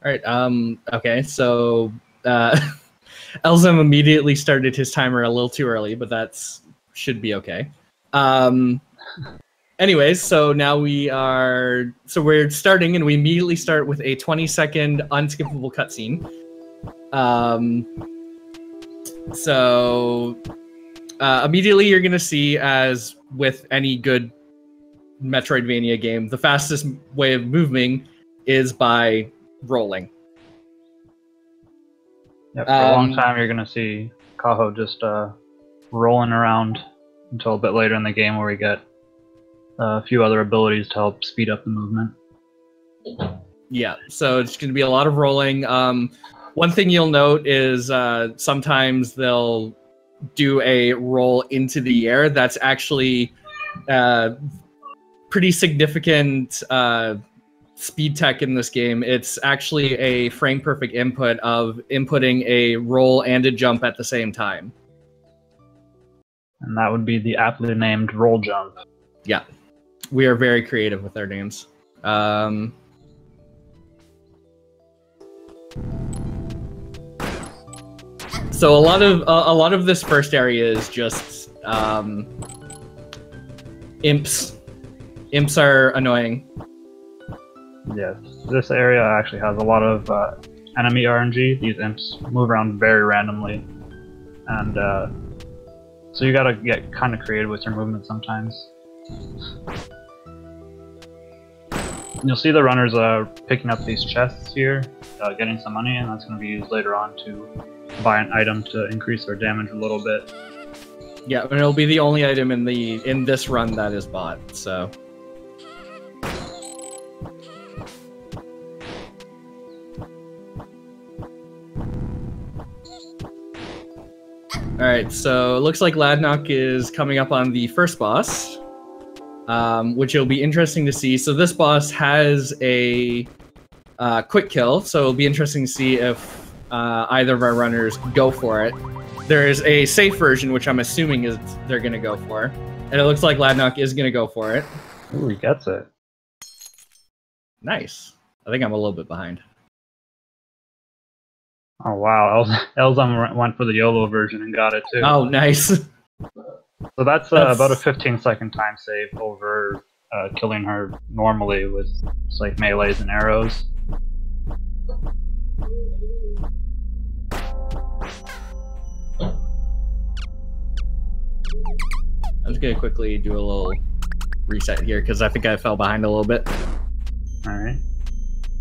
All right. Okay. So Elzam immediately started his timer a little too early, but should be okay. Anyways, so now we're starting, and we immediately start with a 20-second unskippable cutscene. Immediately you're gonna see, as with any good Metroidvania game, the fastest way of moving is by rolling. Yeah, for a long time you're gonna see Kaho just rolling around until a bit later in the game where we get a few other abilities to help speed up the movement. Yeah, so it's going to be a lot of rolling. One thing you'll note is sometimes they'll do a roll into the air. That's actually pretty significant speed tech in this game. It's actually a frame-perfect input of inputting a roll and a jump at the same time. And that would be the aptly named roll jump. Yeah. We are very creative with our names. So a lot of this first area is just imps. Imps are annoying. Yes, this area actually has a lot of enemy RNG. These imps move around very randomly, and so you gotta get kind of creative with your movement sometimes. You'll see the runners picking up these chests here, getting some money, and that's going to be used later on to buy an item to increase their damage a little bit. Yeah, and it'll be the only item in this run that is bought, so. Alright, so it looks like Ladnok is coming up on the first boss, which will be interesting to see. So this boss has a quick kill, so it'll be interesting to see if either of our runners go for it. There is a safe version, which I'm assuming is they're going to go for, and it looks like Ladnok is going to go for it. Ooh, he gets it. Nice. I think I'm a little bit behind. Oh wow, Elzam went for the YOLO version and got it too. Oh, nice. So that's about a 15-second time save over killing her normally with like melees and arrows. I'm just gonna quickly do a little reset here because I think I fell behind a little bit. Alright.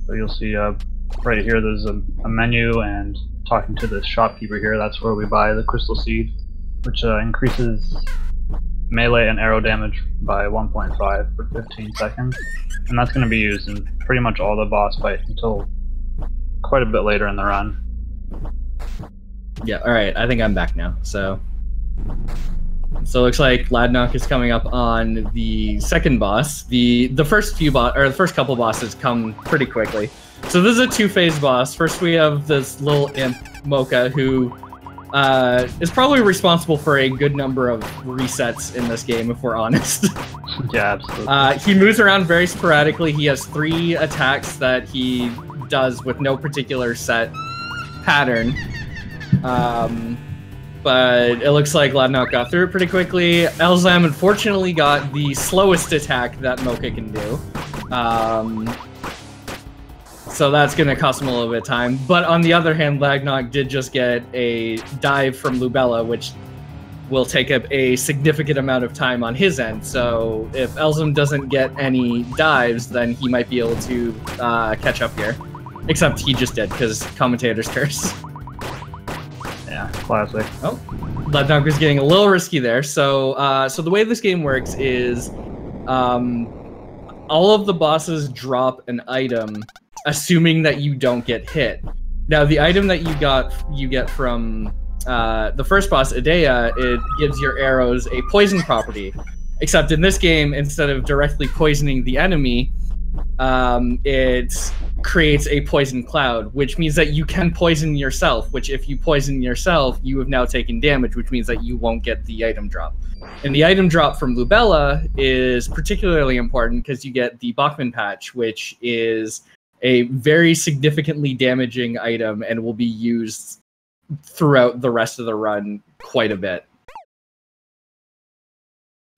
So you'll see right here there's a menu, and talking to the shopkeeper here, that's where we buy the crystal seed, which increases melee and arrow damage by 1.5 for 15 seconds. And that's going to be used in pretty much all the boss fights until quite a bit later in the run. Yeah, alright, I think I'm back now. So it looks like Ladnok is coming up on the second boss. The first couple bosses come pretty quickly. So this is a two-phase boss. First we have this little imp, Mocha, who is probably responsible for a good number of resets in this game, if we're honest. Yeah, absolutely. He moves around very sporadically. He has 3 attacks that he does with no particular set pattern. But it looks like Ladnok got through it pretty quickly. Elzam unfortunately got the slowest attack that Mocha can do. So that's going to cost him a little bit of time. But on the other hand, Ladnok did just get a dive from Lubella, which will take up a significant amount of time on his end. So if Elzam doesn't get any dives, then he might be able to catch up here. Except he just did, because commentators curse. Yeah, classic. Oh, Ladnok was getting a little risky there. So so the way this game works is all of the bosses drop an item, assuming that you don't get hit. Now, the item that you get from the first boss, Idea, it gives your arrows a poison property. Except in this game, instead of directly poisoning the enemy, it creates a poison cloud, which means that you can poison yourself, which if you poison yourself, you have now taken damage, which means that you won't get the item drop. And the item drop from Lubella is particularly important because you get the Bachman patch, which is a very significantly damaging item and will be used throughout the rest of the run quite a bit.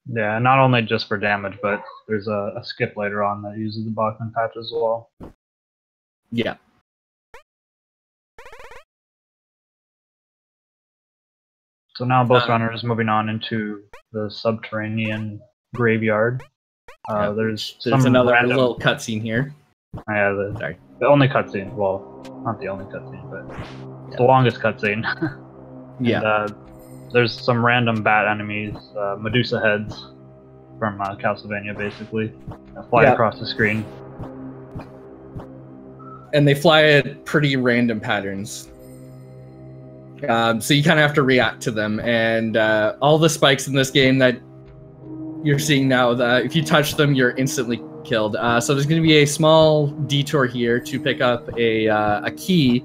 Yeah, not only just for damage, but there's a skip later on that uses the Bachman patch as well. Yeah. So now both runners moving on into the Subterranean Graveyard. There's another random... little cutscene here. Yeah, the only cutscene. Well, not the only cutscene, but the longest cutscene. Yeah. There's some random bat enemies, Medusa heads from Castlevania, basically, that fly across the screen. And they fly at pretty random patterns. So you kind of have to react to them. And all the spikes in this game that you're seeing now, if you touch them, you're instantly killed. So there's going to be a small detour here to pick up a key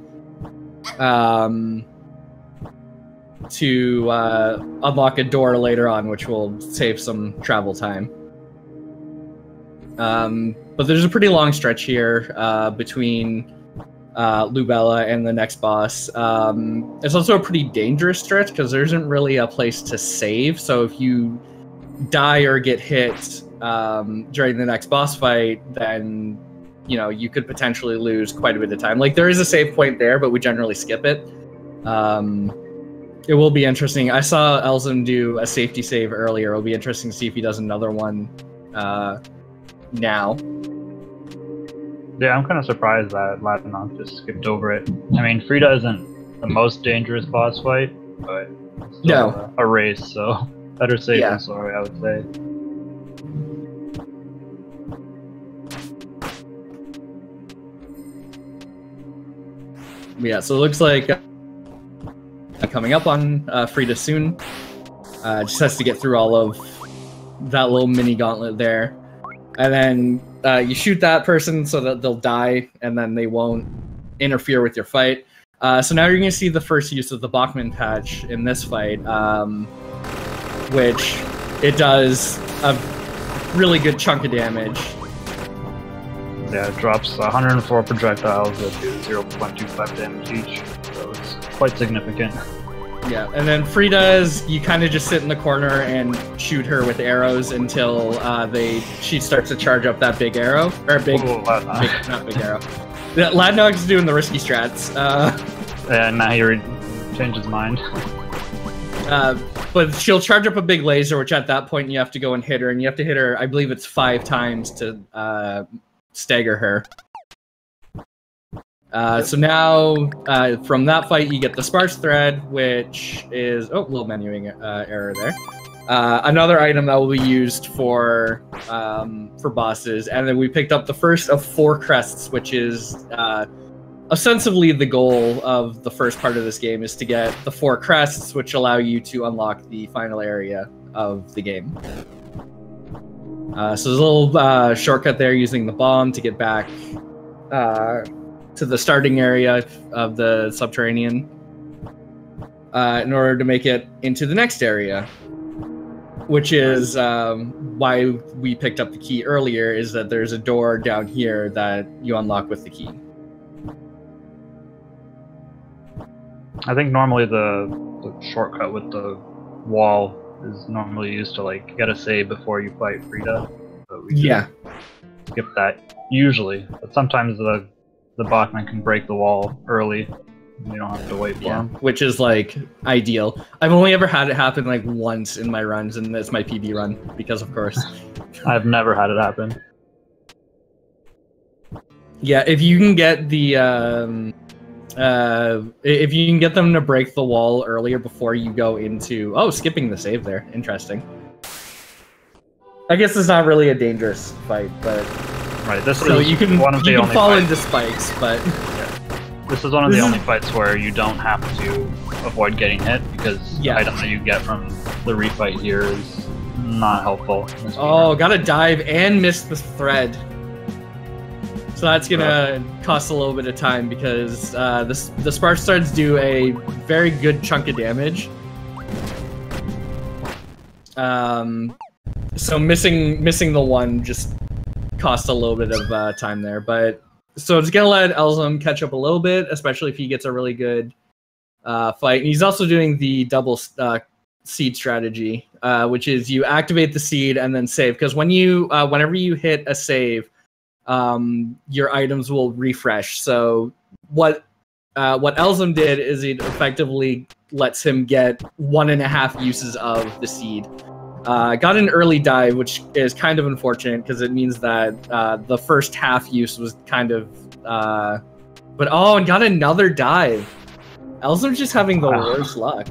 to unlock a door later on, which will save some travel time. But there's a pretty long stretch here between Lubella and the next boss. It's also a pretty dangerous stretch because there isn't really a place to save. So if you die or get hit during the next boss fight, then you could potentially lose quite a bit of time. Like, there is a save point there, but we generally skip it. It will be interesting. I saw Elzam do a safety save earlier. It'll be interesting to see if he does another one now. Yeah, I'm kind of surprised that Ladnok just skipped over it. I mean, Frida isn't the most dangerous boss fight, but it's still a race, so better safe than sorry, I would say. Yeah, so it looks like coming up on Frida soon. Just has to get through all of that little mini gauntlet there. And then you shoot that person so that they'll die, and then they won't interfere with your fight. So now you're going to see the first use of the Bachman patch in this fight, which it does a really good chunk of damage. Yeah, it drops 104 projectiles that do 0.25 damage each, so it's quite significant. Yeah, and then Frida's, you kind of just sit in the corner and shoot her with arrows until she starts to charge up that big arrow, or not big arrow. Ladnok's doing the risky strats. And now he changed his mind. But she'll charge up a big laser, which at that point you have to go and hit her, and you have to hit her, I believe it's 5 times to stagger her. So now, from that fight, you get the Sparse Thread, which is... Oh, little menuing error there. Another item that will be used for bosses. And then we picked up the first of 4 crests, which is ostensibly the goal of the first part of this game, is to get the 4 crests, which allow you to unlock the final area of the game. So there's a little shortcut there using the bomb to get back to the starting area of the Subterranean in order to make it into the next area, which is why we picked up the key earlier, is that there's a door down here that you unlock with the key. I think normally the shortcut with the wall is normally used to like get a save before you fight Frida, but we skip that usually. But sometimes the Bachman can break the wall early. You don't have to wait for him. Which is like ideal. I've only ever had it happen like once in my runs, and it's my PB run, because of course. I've never had it happen. Yeah, if you can get the if you can get them to break the wall earlier before you go into... Oh, skipping the save there. Interesting. I guess it's not really a dangerous fight, but... Right, this so is you can, one of the you can only fall fights. into spikes, but... This is one of the only fights where you don't have to avoid getting hit, because the item that you get from the refight here is not helpful. Oh, gotta dive and miss the thread. So that's gonna cost a little bit of time, because the Sparse Threads do a very good chunk of damage. So missing the one just cost a little bit of time there, but So it's gonna let Elzam catch up a little bit, especially if he gets a really good fight. And he's also doing the double seed strategy, which is you activate the seed and then save. Because when you, whenever you hit a save, your items will refresh. So what Elzam did is it effectively lets him get 1.5 uses of the seed. Got an early dive, which is kind of unfortunate because it means that the first half use was kind of... but oh, and got another dive. Elzam's just having the worst luck.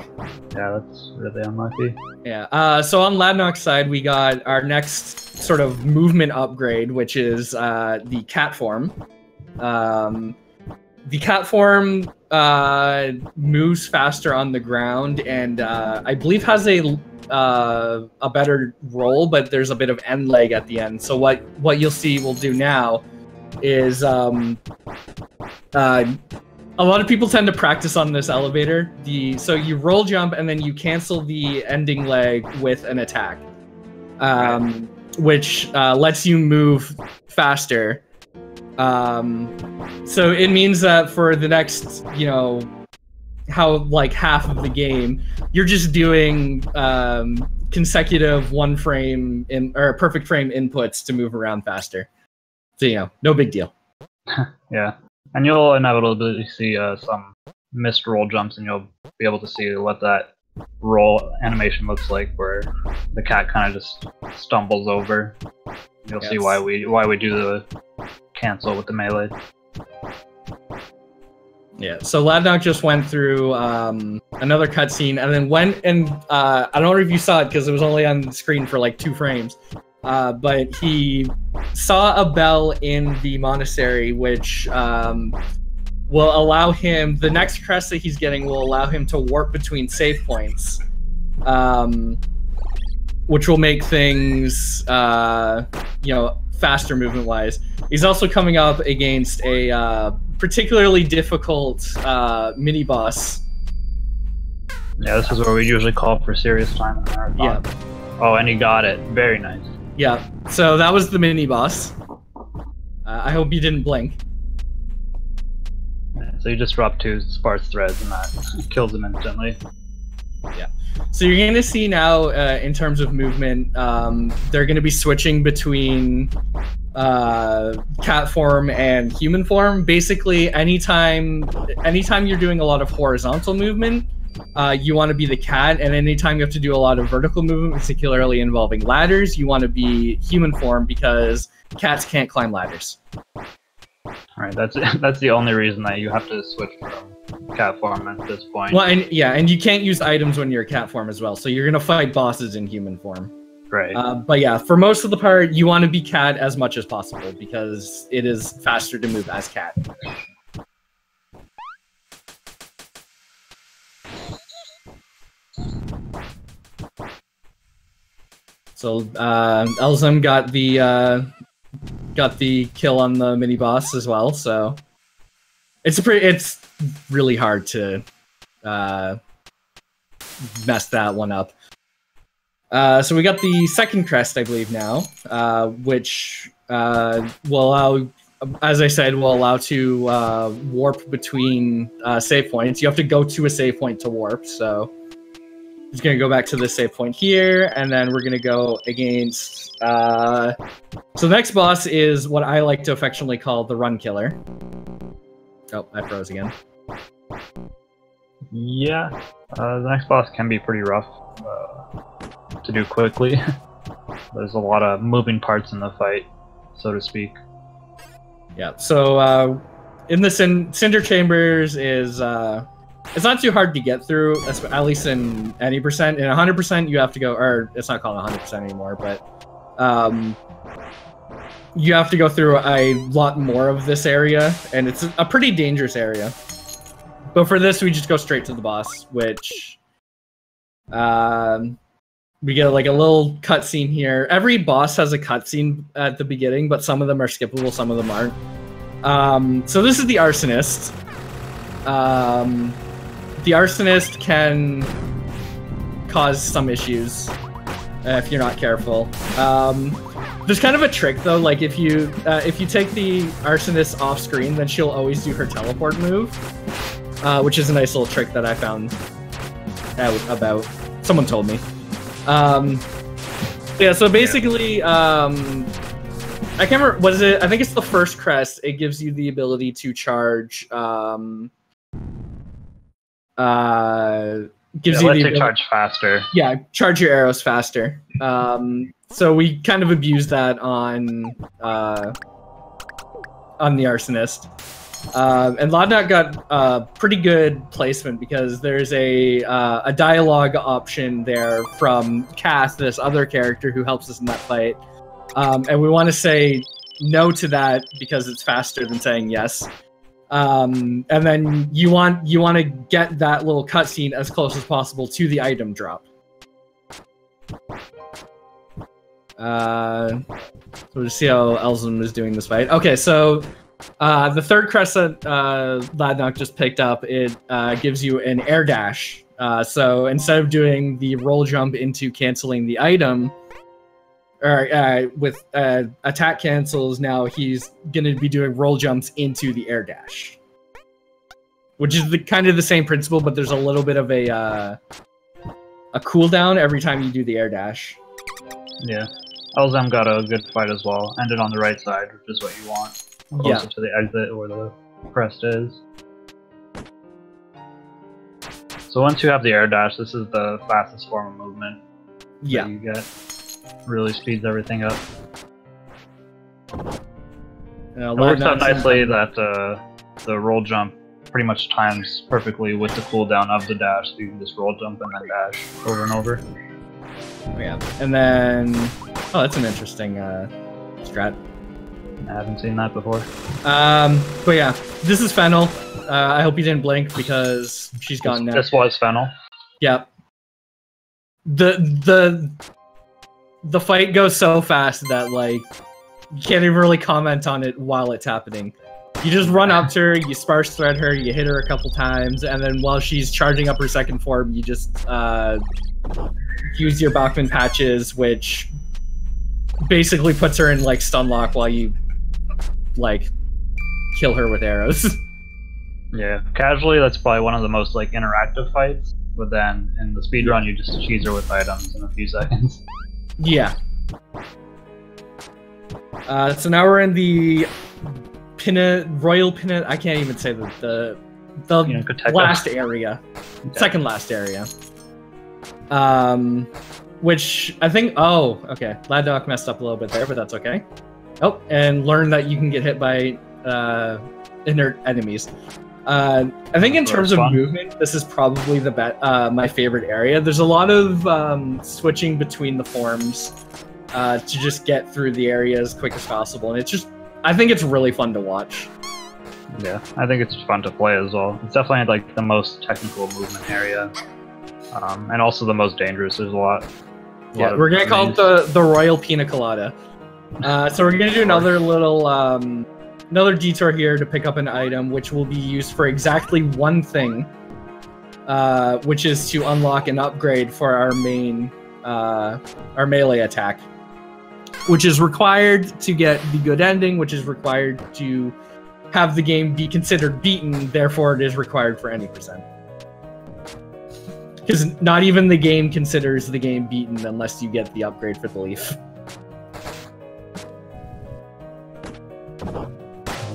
Yeah, that's really unlucky. Yeah, so on Ladnok's side, we got our next sort of movement upgrade, which is the cat form. The cat form moves faster on the ground and I believe has a better roll, but there's a bit of end leg at the end. So what you'll see we'll do now is a lot of people tend to practice on this elevator. So you roll jump and then you cancel the ending leg with an attack, which lets you move faster. So it means that for the next, you know, like half of the game, you're just doing consecutive perfect frame inputs to move around faster. So, you know, no big deal. Yeah. And you'll inevitably see some missed roll jumps, and you'll be able to see what that roll animation looks like, where the cat kind of just stumbles over. You'll see why we do the cancel with the melee. Yeah, so Ladnok just went through another cutscene, and then went and I don't know if you saw it because it was only on the screen for like 2 frames. But he saw a bell in the monastery, which will allow him, the next crest that he's getting will allow him to warp between save points, which will make things, you know, faster movement-wise. He's also coming up against a particularly difficult mini-boss. Yeah, this is where we usually call for serious time in the marathon. Yeah. Oh, and he got it. Very nice. Yeah, so that was the mini-boss. I hope you didn't blink. Yeah, so you just drop 2 sparse threads and that kills him instantly. Yeah. So you're going to see now, in terms of movement, they're going to be switching between cat form and human form. Basically, anytime you're doing a lot of horizontal movement, you want to be the cat, and anytime you have to do a lot of vertical movement, particularly involving ladders, you want to be human form because cats can't climb ladders. Alright, that's the only reason that you have to switch from cat form at this point. Well, and yeah, and you can't use items when you're cat form as well, so you're gonna fight bosses in human form. Right. But yeah, for most of the part, you want to be cat as much as possible because it is faster to move as cat. So Elzam got the kill on the mini boss as well. So it's really hard to mess that one up. So we got the second crest, I believe now, which will allow, as I said, will allow to warp between save points. You have to go to a save point to warp. So just gonna go back to the save point here, and then we're gonna go against. So the next boss is what I like to affectionately call the run killer. Oh, I froze again. Yeah, the next boss can be pretty rough to do quickly. There's a lot of moving parts in the fight, so to speak. Yeah. So in the Cinder Chambers is. It's not too hard to get through, at least in any percent. In 100%, you have to go, or it's not called 100% anymore, but you have to go through a lot more of this area, and it's a pretty dangerous area. But for this, we just go straight to the boss, which we get like a little cutscene here. Every boss has a cutscene at the beginning, but some of them are skippable, some of them aren't. So this is the Arsonist. The Arsonist can cause some issues if you're not careful. There's kind of a trick though, like if you take the Arsonist off screen, then she'll always do her teleport move, which is a nice little trick that I found out about. Someone told me. Yeah, so basically, I can't remember, what is it? I think it's the first crest. It gives you the ability to charge, gives you the charge faster. Yeah, charge your arrows faster. So we kind of abused that on the Arsonist. And Ladnok got pretty good placement because there's a dialogue option there from Kath, this other character who helps us in that fight. And we want to say no to that because it's faster than saying yes. And then you want to get that little cutscene as close as possible to the item drop. So we'll see how Elzam is doing this fight. Okay, so the third crest that Ladnok just picked up, it gives you an air dash. So instead of doing the roll jump into canceling the item, or with attack cancels, now he's going to be doing roll jumps into the air dash. Which is kind of the same principle, but there's a little bit of a cooldown every time you do the air dash. Yeah. Elzam got a good fight as well. Ended on the right side, which is what you want. Closer to the exit where the crest is. So once you have the air dash, this is the fastest form of movement that you get. Really speeds everything up. It works out nicely that the roll jump pretty much times perfectly with the cooldown of the dash, so you can just roll jump and then dash over and over. Yeah, and then... Oh, that's an interesting strat. I haven't seen that before. But yeah, this is Fennel. I hope you didn't blink because she's gone now. This was Fennel. Yeah. The fight goes so fast that, like, you can't even really comment on it while it's happening. You just run up to her, you sparse thread her, you hit her a couple times, and then while she's charging up her second form, you just use your Bachman patches, which basically puts her in, like, stun lock while you, like, kill her with arrows. Yeah, casually that's probably one of the most, like, interactive fights, but then in the speedrun you just cheese her with items in a few seconds. Yeah. So now we're in the Royal Pinot. I can't even say the last area, second last area. Which I think. Oh, okay. Ladnok messed up a little bit there, but that's okay. Oh, and learn that you can get hit by inert enemies. I think in terms of movement, this is probably the my favorite area. There's a lot of switching between the forms to just get through the area as quick as possible, and it's just, I think it's really fun to watch. Yeah, I think it's fun to play as well. It's definitely like the most technical movement area, and also the most dangerous. There's a lot. Yeah, we're gonna call it the Royal Pina Colada. So we're gonna do another little another detour here to pick up an item, which will be used for exactly one thing, which is to unlock an upgrade for our main our melee attack, which is required to get the good ending, which is required to have the game be considered beaten, therefore it is required for any percent. Because not even the game considers the game beaten unless you get the upgrade for the leaf.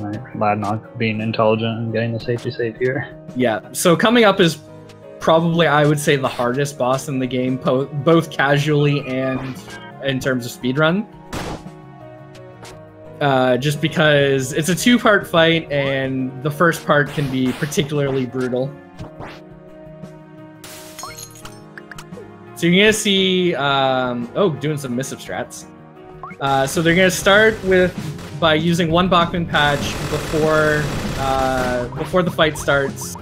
Alright, Ladnok being intelligent and getting the safety save here. Yeah, so coming up is probably, I would say, the hardest boss in the game, both casually and in terms of speedrun. Just because it's a two-part fight, and the first part can be particularly brutal. So you're gonna see, doing some missive strats. So they're gonna start by using one Bachman patch before the fight starts,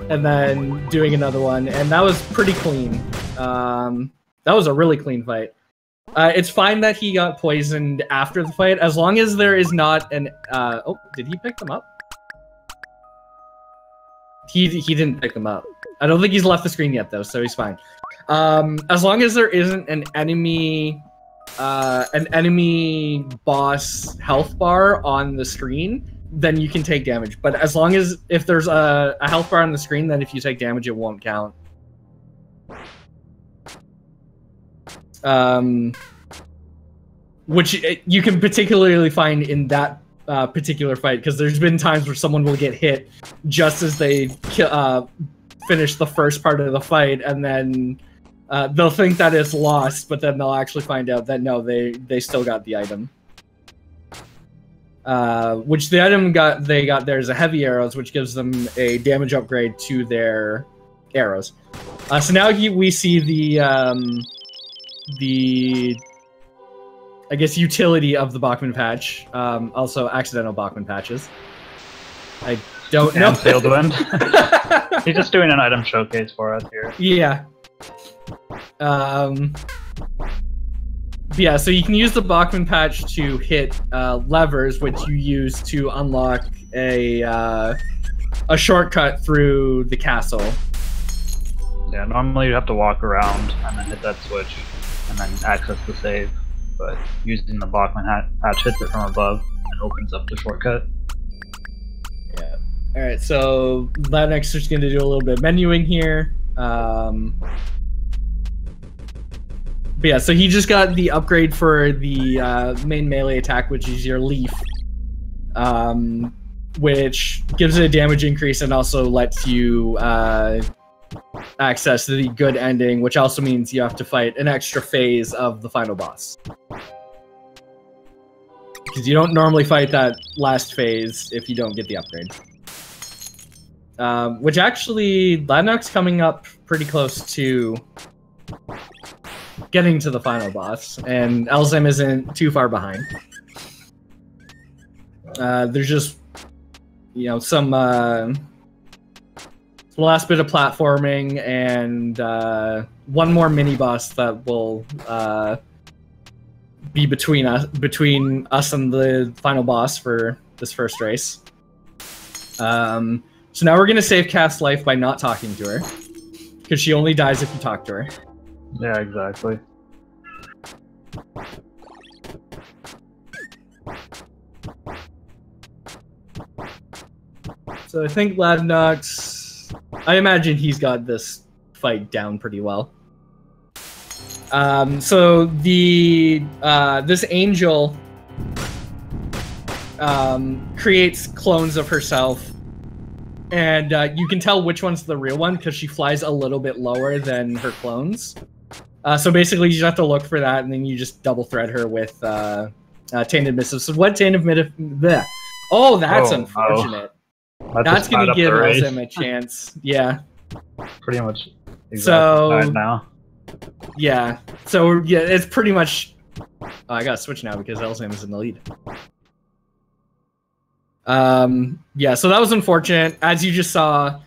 and then doing another one, and that was pretty clean. That was a really clean fight. It's fine that he got poisoned after the fight, as long as there is not an... oh, did he pick them up? He didn't pick them up. I don't think he's left the screen yet, though, so he's fine. As long as there isn't an enemy an enemy boss health bar on the screen, then you can take damage. But as long as if there's a health bar on the screen, then if you take damage, it won't count. Which you can particularly find in that particular fight, because there's been times where someone will get hit just as they finish the first part of the fight, and then they'll think that it's lost, but then they'll actually find out that no, they still got the item. Which the item they got there is a heavy arrows, which gives them a damage upgrade to their arrows. So now we see the I guess utility of the Bachman patch. Also accidental Bachman patches. I don't know. Failed to end. He's just doing an item showcase for us here. Yeah. Yeah, so you can use the Bachman patch to hit levers, which you use to unlock a shortcut through the castle. Yeah, normally you have to walk around and then hit that switch and then access the save. But using the Bachman patch hits it from above and opens up the shortcut. Yeah. Alright, so Ladnok's just going to do a little bit of menuing here. But yeah, so he just got the upgrade for the main melee attack, which is your leaf. Which gives it a damage increase and also lets you access the good ending, which also means you have to fight an extra phase of the final boss. Because you don't normally fight that last phase if you don't get the upgrade. Which actually, Ladnok's coming up pretty close to getting to the final boss, and Elzam isn't too far behind. There's just, you know, some last bit of platforming and one more mini boss that will be between us and the final boss for this first race. So now we're gonna save Cath's life by not talking to her, because she only dies if you talk to her. Yeah, exactly. So I think Ladnok's... I imagine he's got this fight down pretty well. So the this angel creates clones of herself, and you can tell which one's the real one because she flies a little bit lower than her clones. So basically, you just have to look for that, and then you just double thread her with Tainted Missive. So what Tainted Missive? Oh, that's unfortunate. That's going to give Elzam a chance. Yeah. Pretty much exactly so, now. Yeah. So, yeah, it's pretty much... Oh, I got to switch now because Elzam is in the lead. Yeah, so that was unfortunate. As you just saw,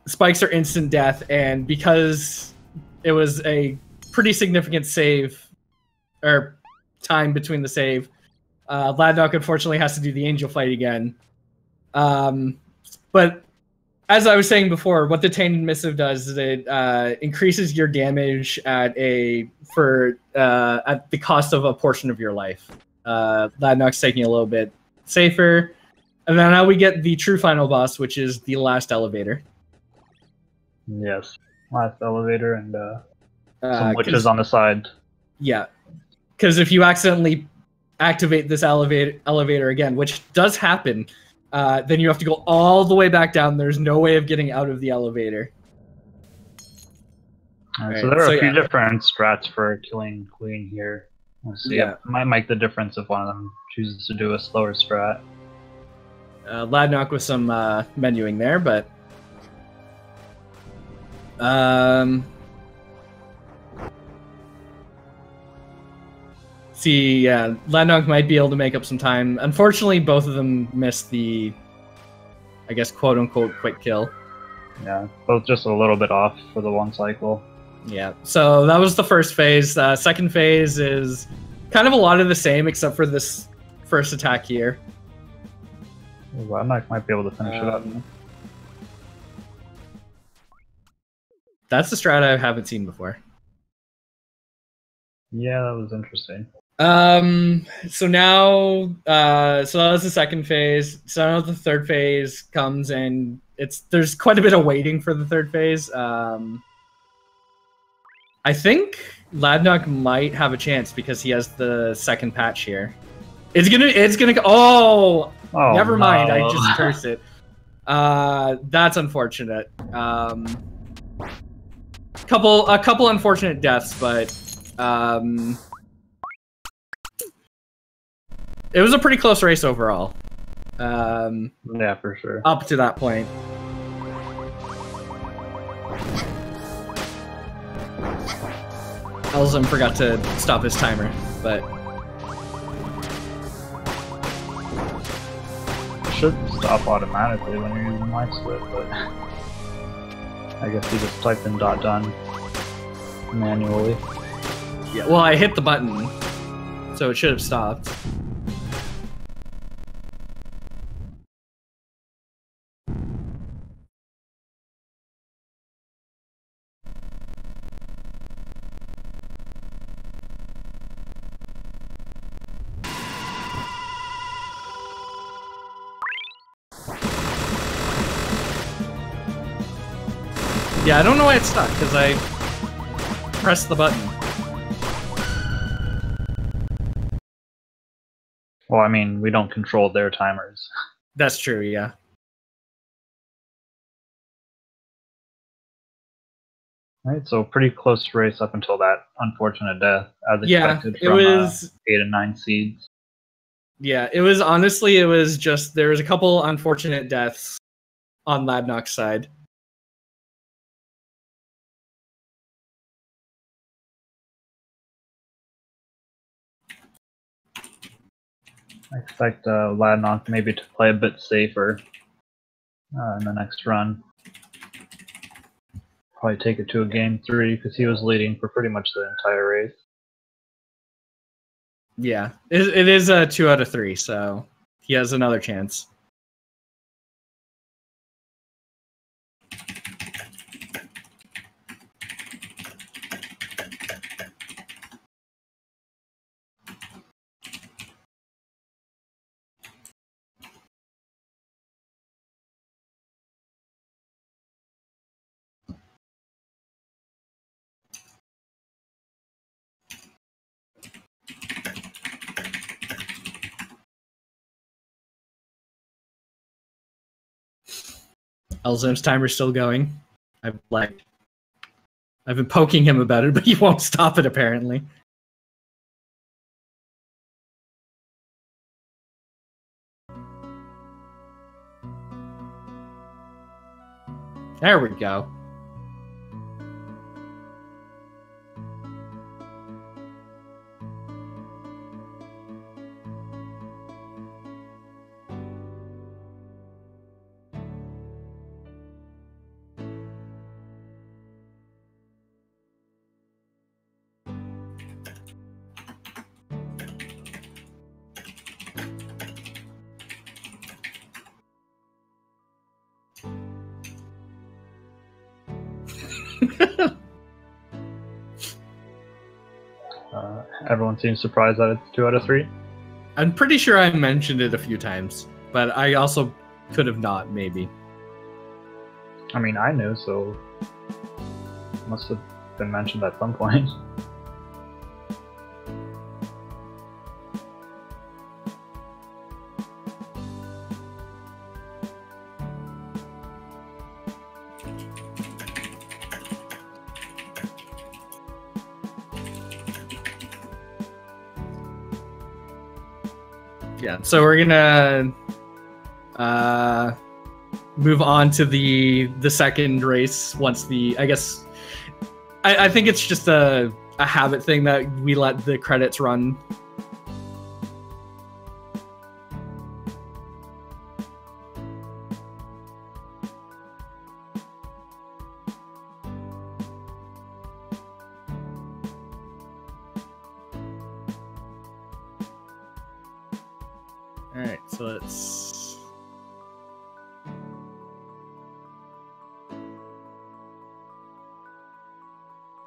spikes are instant death, and because it was a pretty significant save, or time between the save, Ladnok unfortunately has to do the angel fight again. But as I was saying before, what the Tainted Missive does is it increases your damage at the cost of a portion of your life. Ladnok's taking a little bit safer. And then now we get the true final boss, which is the last elevator. Yes, last elevator and some witches on the side. Yeah, because if you accidentally activate this elevator again, which does happen, then you have to go all the way back down. There's no way of getting out of the elevator. So there are a few different strats for killing Queen here. Let's see. Yeah. It might make the difference if one of them chooses to do a slower strat. Ladnok with some menuing there, but see, yeah, Ladnok might be able to make up some time. Unfortunately, both of them missed the, I guess, quote-unquote quick kill. Yeah, both just a little bit off for the one cycle. Yeah, so that was the first phase. Second phase is kind of a lot of the same, except for this first attack here. Ladnok might be able to finish it up. That's the strat I haven't seen before. Yeah, that was interesting. So now, so that was the second phase. So now the third phase comes, and there's quite a bit of waiting for the third phase. I think Ladnok might have a chance because he has the second patch here. It's gonna. Oh, never mind. I just cursed it. That's unfortunate. A couple unfortunate deaths, but it was a pretty close race overall. Yeah, for sure. Up to that point. Elzam forgot to stop his timer, but It should stop automatically when you're using light slip, but I guess you just typed in .done manually. yeah. Well, I hit the button, so it should have stopped. Yeah, I don't know why it's stuck, because I pressed the button. Well, I mean, we don't control their timers. That's true, yeah. Right, so pretty close race up until that unfortunate death, as expected Yeah, from it was 8 and 9 seeds. Yeah, it was honestly, it was just there was a couple unfortunate deaths on Ladnok's side. I expect Ladnok maybe to play a bit safer in the next run. Probably take it to a game 3 because he was leading for pretty much the entire race. Yeah, it is a 2 out of 3, so he has another chance. Elzam's timer's still going. I've been poking him about it, but he won't stop it apparently. There we go. Everyone seems surprised that it's 2 out of 3. I'm pretty sure I mentioned it a few times, but I also could have not, maybe. I mean, I knew, so it must have been mentioned at some point. Yeah, so we're gonna move on to the second race once I guess I think it's just a habit thing that we let the credits run. Alright, so let's...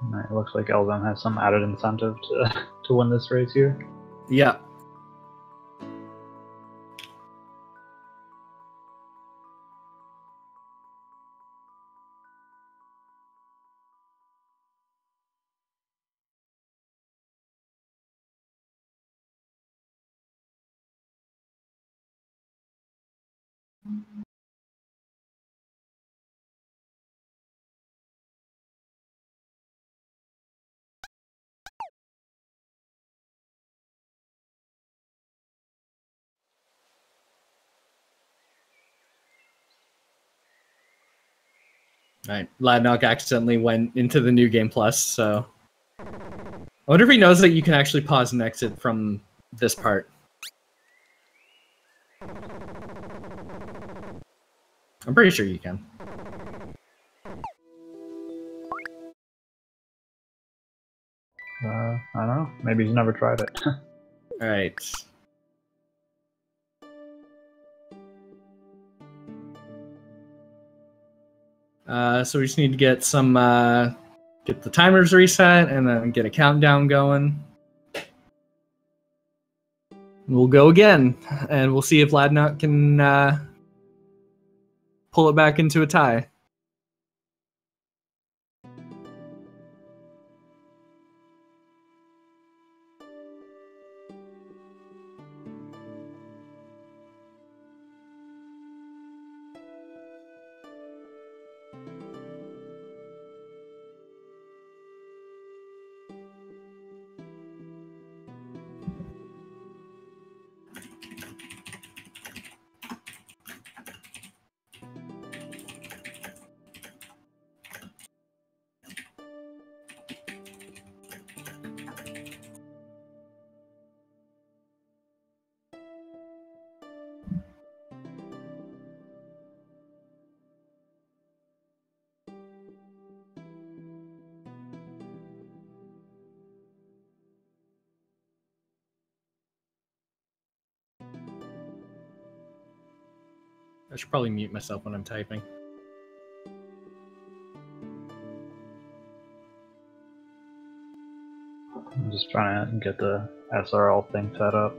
Alright, looks like Elzam has some added incentive to win this race here. Yeah. Right. Ladnok accidentally went into the new game plus, so I wonder if he knows that you can actually pause and exit from this part. I'm pretty sure you can. I don't know. Maybe he's never tried it. All right. So we just need to get some, get the timers reset and then get a countdown going. We'll go again, and we'll see if Ladnok can pull it back into a tie. I should probably mute myself when I'm typing. I'm just trying to get the SRL thing set up.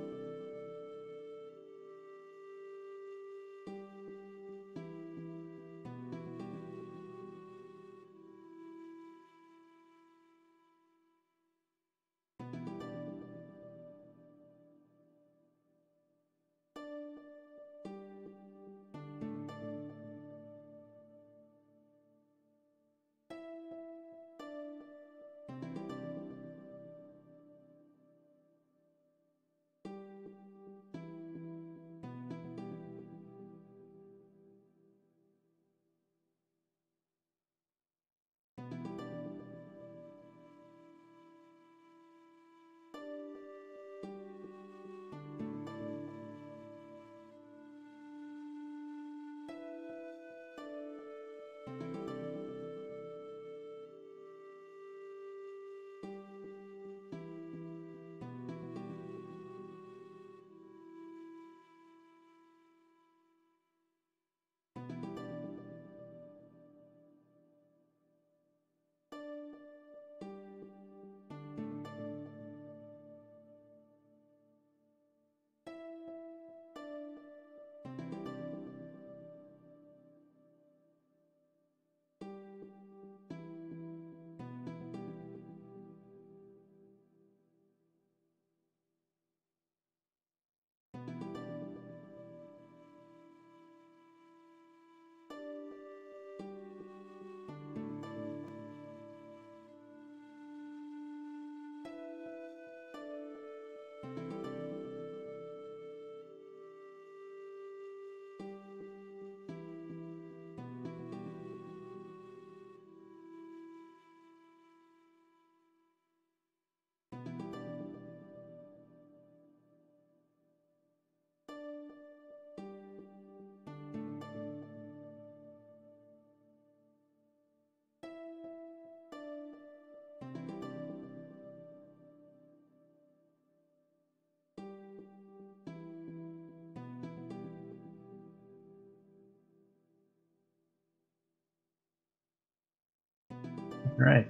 Right.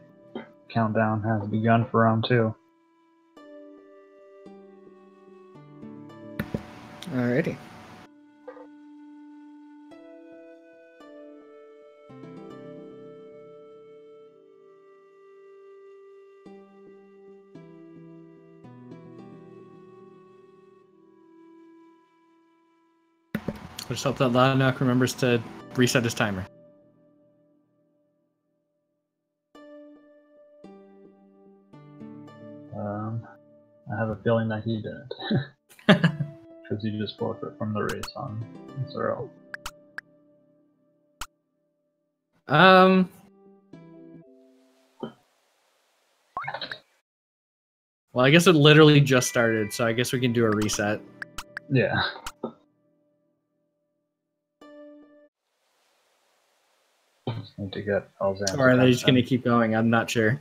countdown has begun for round 2. Alrighty. Just hope that Ladnok remembers to reset his timer. I have a feeling that he didn't. Because he just forfeit from the race on 0. Well, I guess it literally just started, so I guess we can do a reset. Yeah. Just need to get Elzam. Or are they just going to keep going? I'm not sure.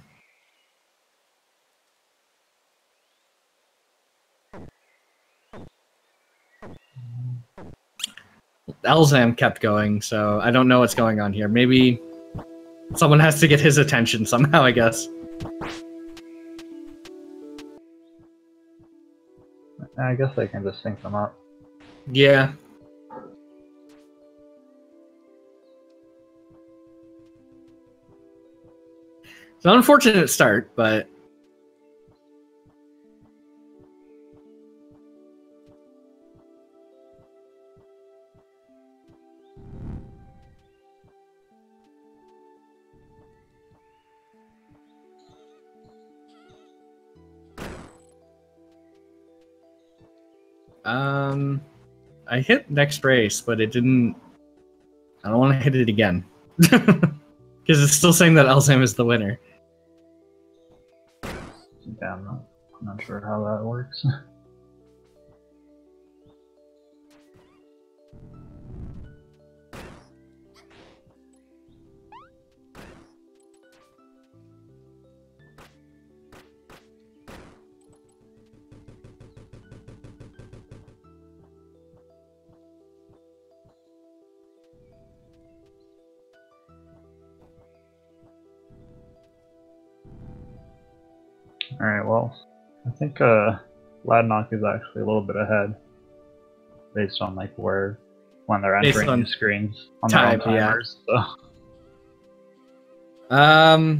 Elzam kept going, so I don't know what's going on here. Maybe someone has to get his attention somehow, I guess. I guess they can just sync them up. Yeah. It's an unfortunate start, but... I hit next race, but it didn't... I don't want to hit it again. Because it's still saying that Elzam is the winner. Yeah, I'm not sure how that works. Alright, well, I think Ladnok is actually a little bit ahead based on like when they're entering the screens on their own timers. Yeah. So.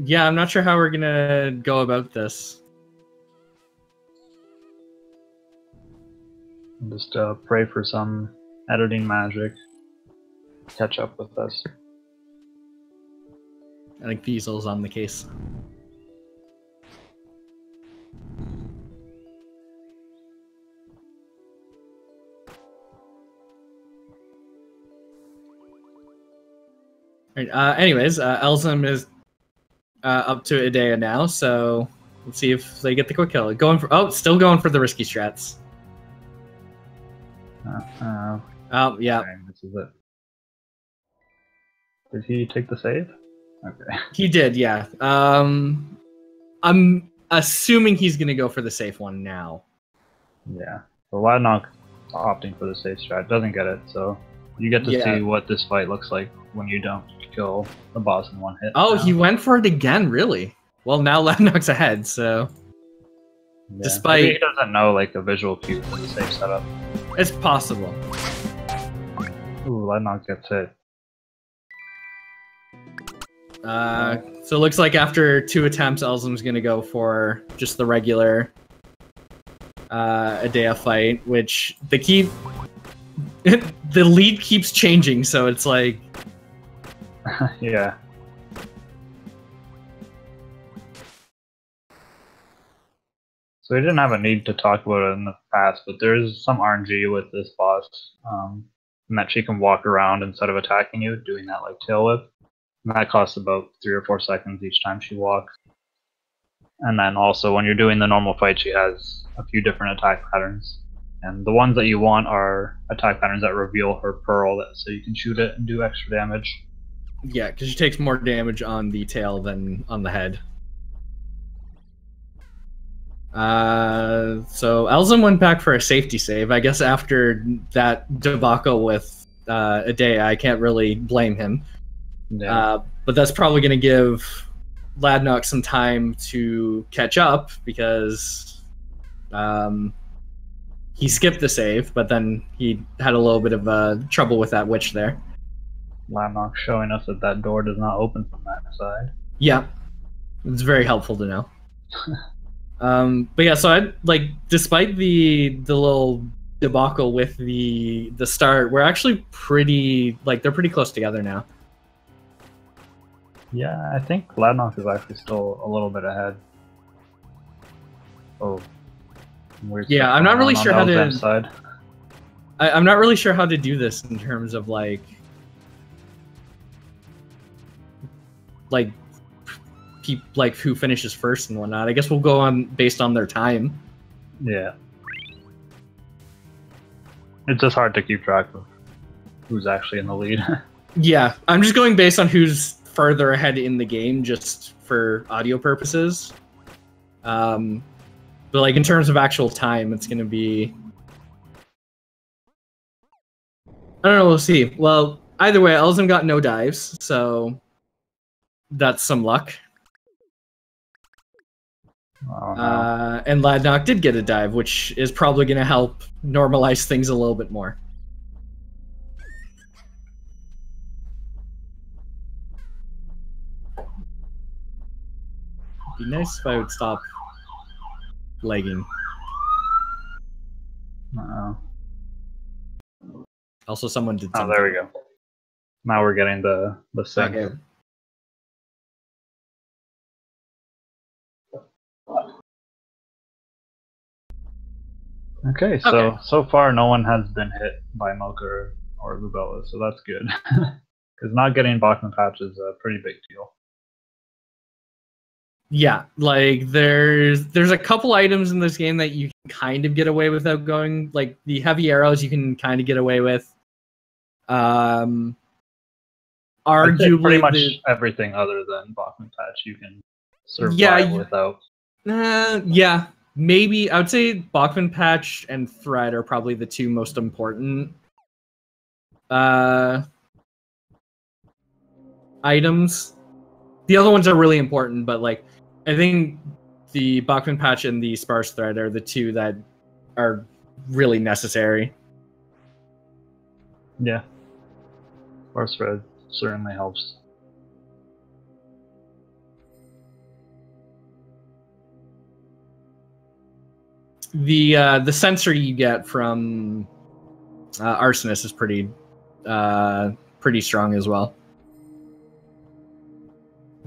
Yeah, I'm not sure how we're gonna go about this. Just pray for some editing magic catch up with us. I think Diesel's on the case. Anyways, Elzam is up to Idea now, so let's see if they get the quick kill. Still going for the risky strats. Oh, yeah. Okay, this is it. Did he take the save? Okay. He did, yeah. I'm assuming he's going to go for the safe one now. Yeah. So Ladnok opting for the safe strat doesn't get it, so you get to see what this fight looks like when you don't kill the boss in one hit. Oh, he went for it again, really? Well, now Ladnok's ahead, so... Yeah. Despite... Maybe he doesn't know, like, the visual cue for the safe setup. It's possible. Ooh, Ladnok gets hit. So it looks like after 2 attempts, Elzam's gonna go for just the regular Idea fight, which the lead keeps changing, so it's like... Yeah. So we didn't have a need to talk about it in the past, but there's some RNG with this boss, and that she can walk around instead of attacking you, doing that like tail whip. And that costs about 3 or 4 seconds each time she walks. And then also when you're doing the normal fight, she has a few different attack patterns. And the ones that you want are attack patterns that reveal her pearl, so you can shoot it and do extra damage. Yeah, because she takes more damage on the tail than on the head. So Elzam went back for a safety save. I guess after that debacle with Idea, I can't really blame him. Yeah. But that's probably going to give Ladnok some time to catch up because he skipped the save, but then he had a little bit of trouble with that witch there. Ladnok showing us that that door does not open from that side. Yeah, it's very helpful to know. But yeah, so I like, despite the little debacle with the start, we're actually pretty, like, they're pretty close together now. Yeah, I think Ladnok is actually still a little bit ahead. Oh, weird. Yeah, I'm not really sure how to. Side. I'm not really sure how to do this in terms of like who finishes first and whatnot. I guess we'll go on based on their time. Yeah. It's just hard to keep track of who's actually in the lead. Yeah, I'm just going based on who's further ahead in the game, just for audio purposes. But like in terms of actual time, it's gonna be, I don't know, we'll see. Well, either way, Elzam got no dives, so that's some luck. Oh, no. And Ladnok did get a dive, which is probably going to help normalize things a little bit more. It'd be nice if I would stop lagging. Uh-oh. Also, someone did Oh, something. there we go. Now we're getting the sync. Okay. Okay, so far no one has been hit by Mocha or Lubella, so that's good. Because not getting Bachman Patch is a pretty big deal. Yeah, like there's a couple items in this game that you can kind of get away without going, like the heavy arrows you can kind of get away with. Arguably, pretty much everything other than Bachman Patch you can survive without. Yeah. Maybe I would say Bachman Patch and Thread are probably the two most important items. The other ones are really important, but like I think the Bachman Patch and the Sparse Thread are the two that are really necessary. Yeah. Sparse Thread certainly helps. The sensor you get from Arsonist is pretty strong as well.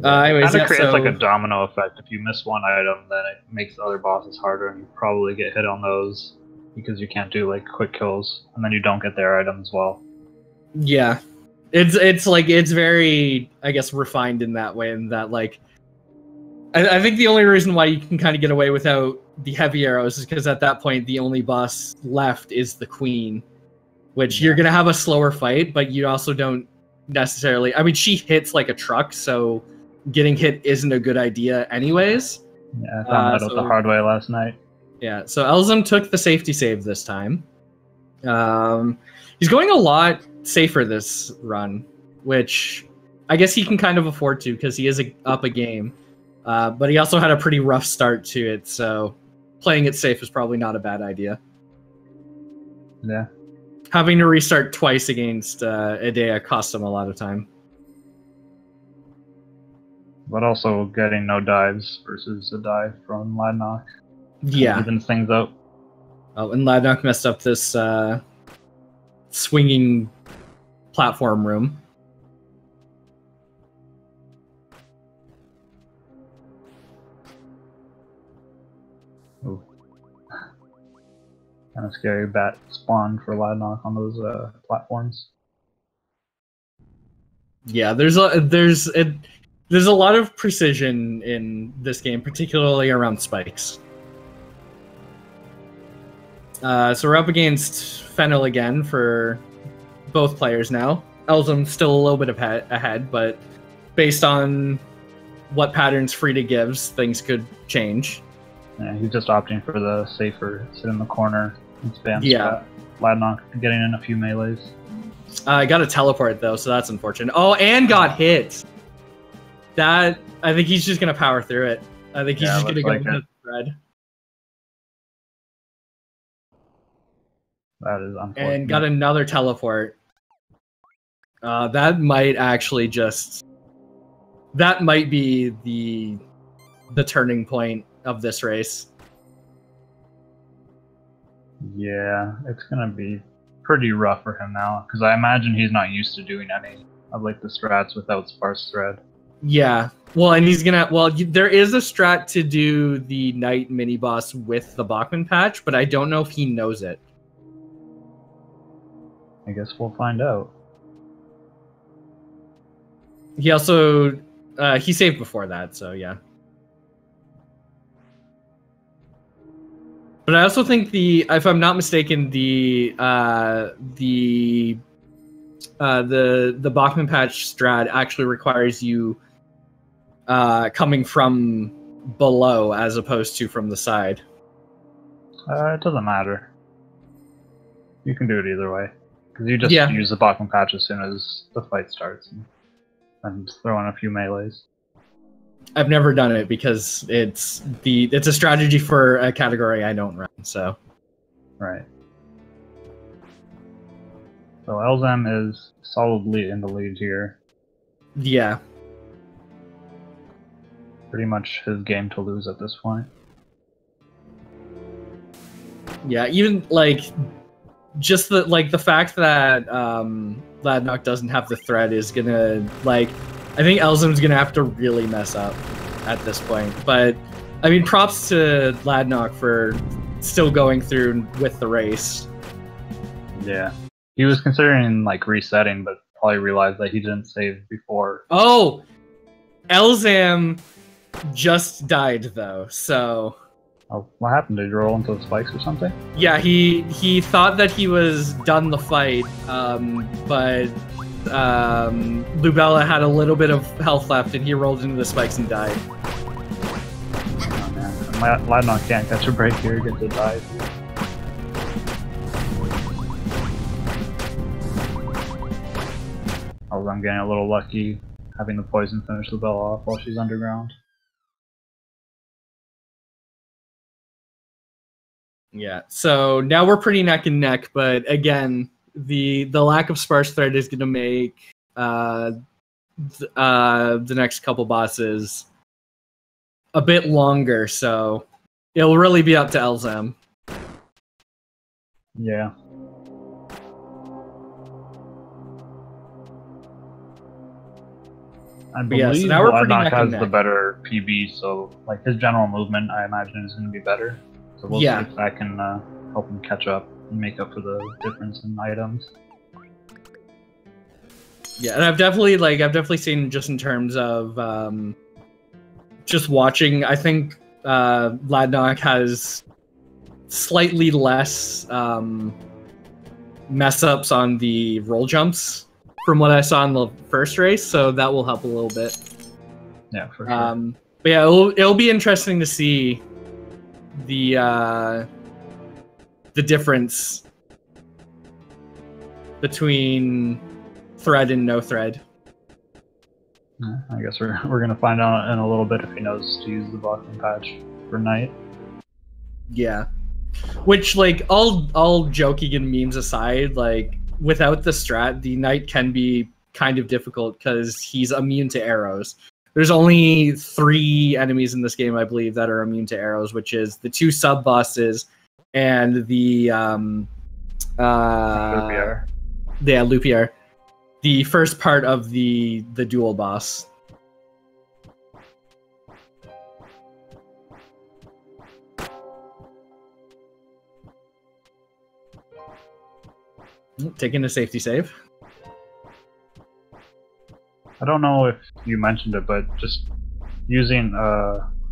Anyways, it creates like a domino effect. If you miss one item, then it makes the other bosses harder, and you probably get hit on those because you can't do like quick kills, and then you don't get their item as well. Yeah, it's like it's very, I guess, refined in that way, and that like I think the only reason why you can kind of get away without the heavy arrows is because at that point the only boss left is the Queen, which you're gonna have a slower fight, but you also don't necessarily. I mean, she hits like a truck, so getting hit isn't a good idea, anyways. Yeah, I found that out the hard way last night. Yeah, so Elzam took the safety save this time. He's going a lot safer this run, which I guess he can kind of afford to because he is up a game. But he also had a pretty rough start to it, so playing it safe is probably not a bad idea. Yeah. Having to restart twice against Idea cost him a lot of time. But also getting no dives versus a dive from Ladnok. Yeah. Evens things out. Oh, and Ladnok messed up this swinging platform room. Ooh. Kind of scary bat spawn for Ladnok on those platforms. Yeah, there's a lot of precision in this game, particularly around spikes. So we're up against Fennel again for both players now. Elzam's still a little bit ahead, but based on what patterns Frida gives, things could change. Yeah, he's just opting for the safer sit in the corner and spam. Yeah. Ladnok getting in a few melees. I got a teleport though, so that's unfortunate. Oh, and got hit. I think he's just gonna power through it. I think he's just gonna go with the thread. That is unfortunate. And got another teleport. That might actually that might be the turning point of this race. Yeah, it's gonna be pretty rough for him now, because I imagine he's not used to doing any of like the strats without sparse thread. Yeah, well, and he's gonna there is a strat to do the night mini boss with the Bachman patch, but I don't know if he knows it. I guess we'll find out. He also he saved before that, so yeah. But I also think if I'm not mistaken, the Bachman patch strat actually requires you coming from below as opposed to from the side. It doesn't matter. You can do it either way, because you just use the Bachman patch as soon as the fight starts and throw in a few melees. I've never done it because it's a strategy for a category I don't run, so. Right. So Elzam is solidly in the lead here. Yeah. Pretty much his game to lose at this point. Yeah, even like just the fact that Ladnok doesn't have the thread is gonna I think Elzam's gonna have to really mess up at this point. But I mean, props to Ladnok for still going through with the race. Yeah, he was considering like resetting, but probably realized that he didn't save before. Oh, Elzam just died though, so. Oh, what happened? Did you roll into the spikes or something? Yeah, he thought that he was done the fight, but Lubella had a little bit of health left, and he rolled into the spikes and died. Oh man, Ladnok can't catch a break here. He gets to die. I'm getting a little lucky, having the poison finish Lubella off while she's underground. Yeah, so now we're pretty neck and neck, but again, the lack of sparse thread is going to make the next couple bosses a bit longer, so it'll really be up to Elzam. Yeah. I believe so now we're pretty Ladnok neck and has the neck. better PB, so like his general movement, I imagine, is going to be better. So we'll see if that can help him catch up and make up for the difference in items. Yeah, and I've definitely seen, just in terms of just watching, I think Ladnok has slightly less mess ups on the roll jumps from what I saw in the first race, so that will help a little bit. Yeah, for sure. But yeah, it'll be interesting to see the difference between thread and no thread. I guess we're gonna find out in a little bit if he knows to use the Bachman patch for night. Yeah, which like all joking and memes aside, like without the strat, the knight can be kind of difficult because he's immune to arrows. There's only 3 enemies in this game, I believe, that are immune to arrows, which is the 2 sub bosses and the Lupier. Yeah, Lupier. The first part of the dual boss. Taking a safety save. I don't know if you mentioned it, but just using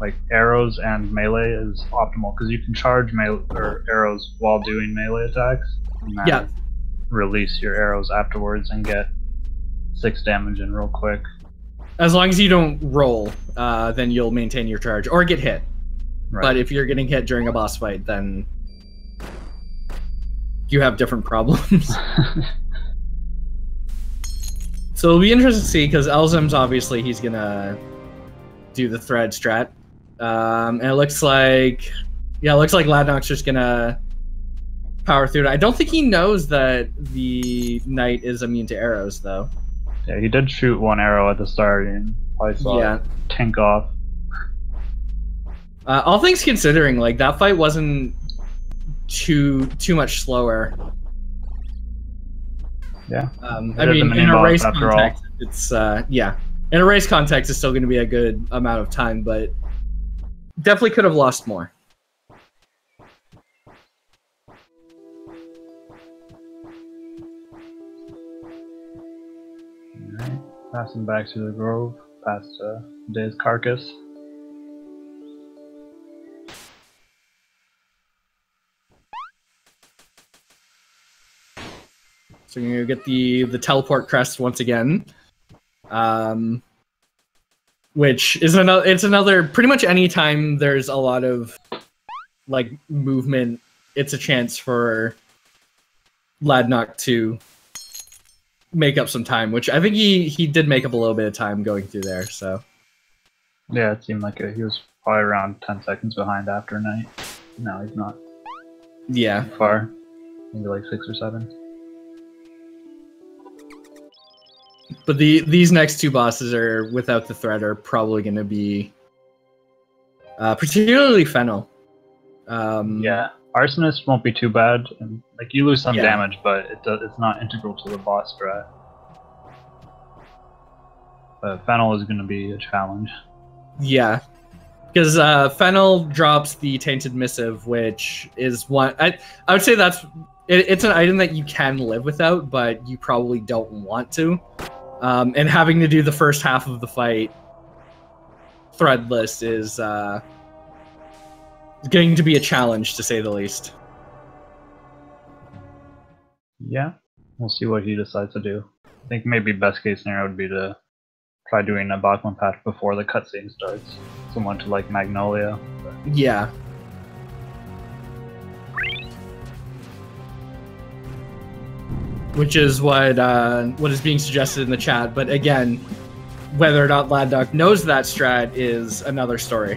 like arrows and melee is optimal because you can charge arrows while doing melee attacks. And then release your arrows afterwards and get 6 damage in real quick. As long as you don't roll, then you'll maintain your charge or get hit. Right. But if you're getting hit during a boss fight, then you have different problems. So it'll be interesting to see because Elzam's obviously he's gonna do the thread strat. And it looks like, yeah, it looks like Ladnok's just gonna power through it. I don't think he knows that the knight is immune to arrows, though. Yeah, he did shoot one arrow at the start and I saw it tank off. All things considering, like, that fight wasn't too much slower. Yeah. I mean, in a race context, it's yeah. In a race context, it's still going to be a good amount of time, but definitely could have lost more. Alright, passing back to the grove, past Day's carcass. So you're gonna get the teleport crest once again, which is another pretty much any time there's a lot of like movement, it's a chance for Ladnok to make up some time, which I think he did make up a little bit of time going through there. So yeah, it seemed like he was probably around 10 seconds behind after night. No, he's not. Yeah, too far, maybe like 6 or 7. But these next two bosses are without the thread are probably going to be particularly Fennel. Yeah, Arsonist won't be too bad, and like you lose some damage, but it's not integral to the boss strat. But Fennel is going to be a challenge. Yeah, because Fennel drops the Tainted Missive, which is one I would say it's an item that you can live without, but you probably don't want to. And having to do the first half of the fight threadless is going to be a challenge, to say the least. Yeah, we'll see what he decides to do. I think maybe best case scenario would be to try doing a Bachman patch before the cutscene starts, similar to like Magnolia. Yeah. Which is what is being suggested in the chat, but again, whether or not Ladnok knows that strat is another story.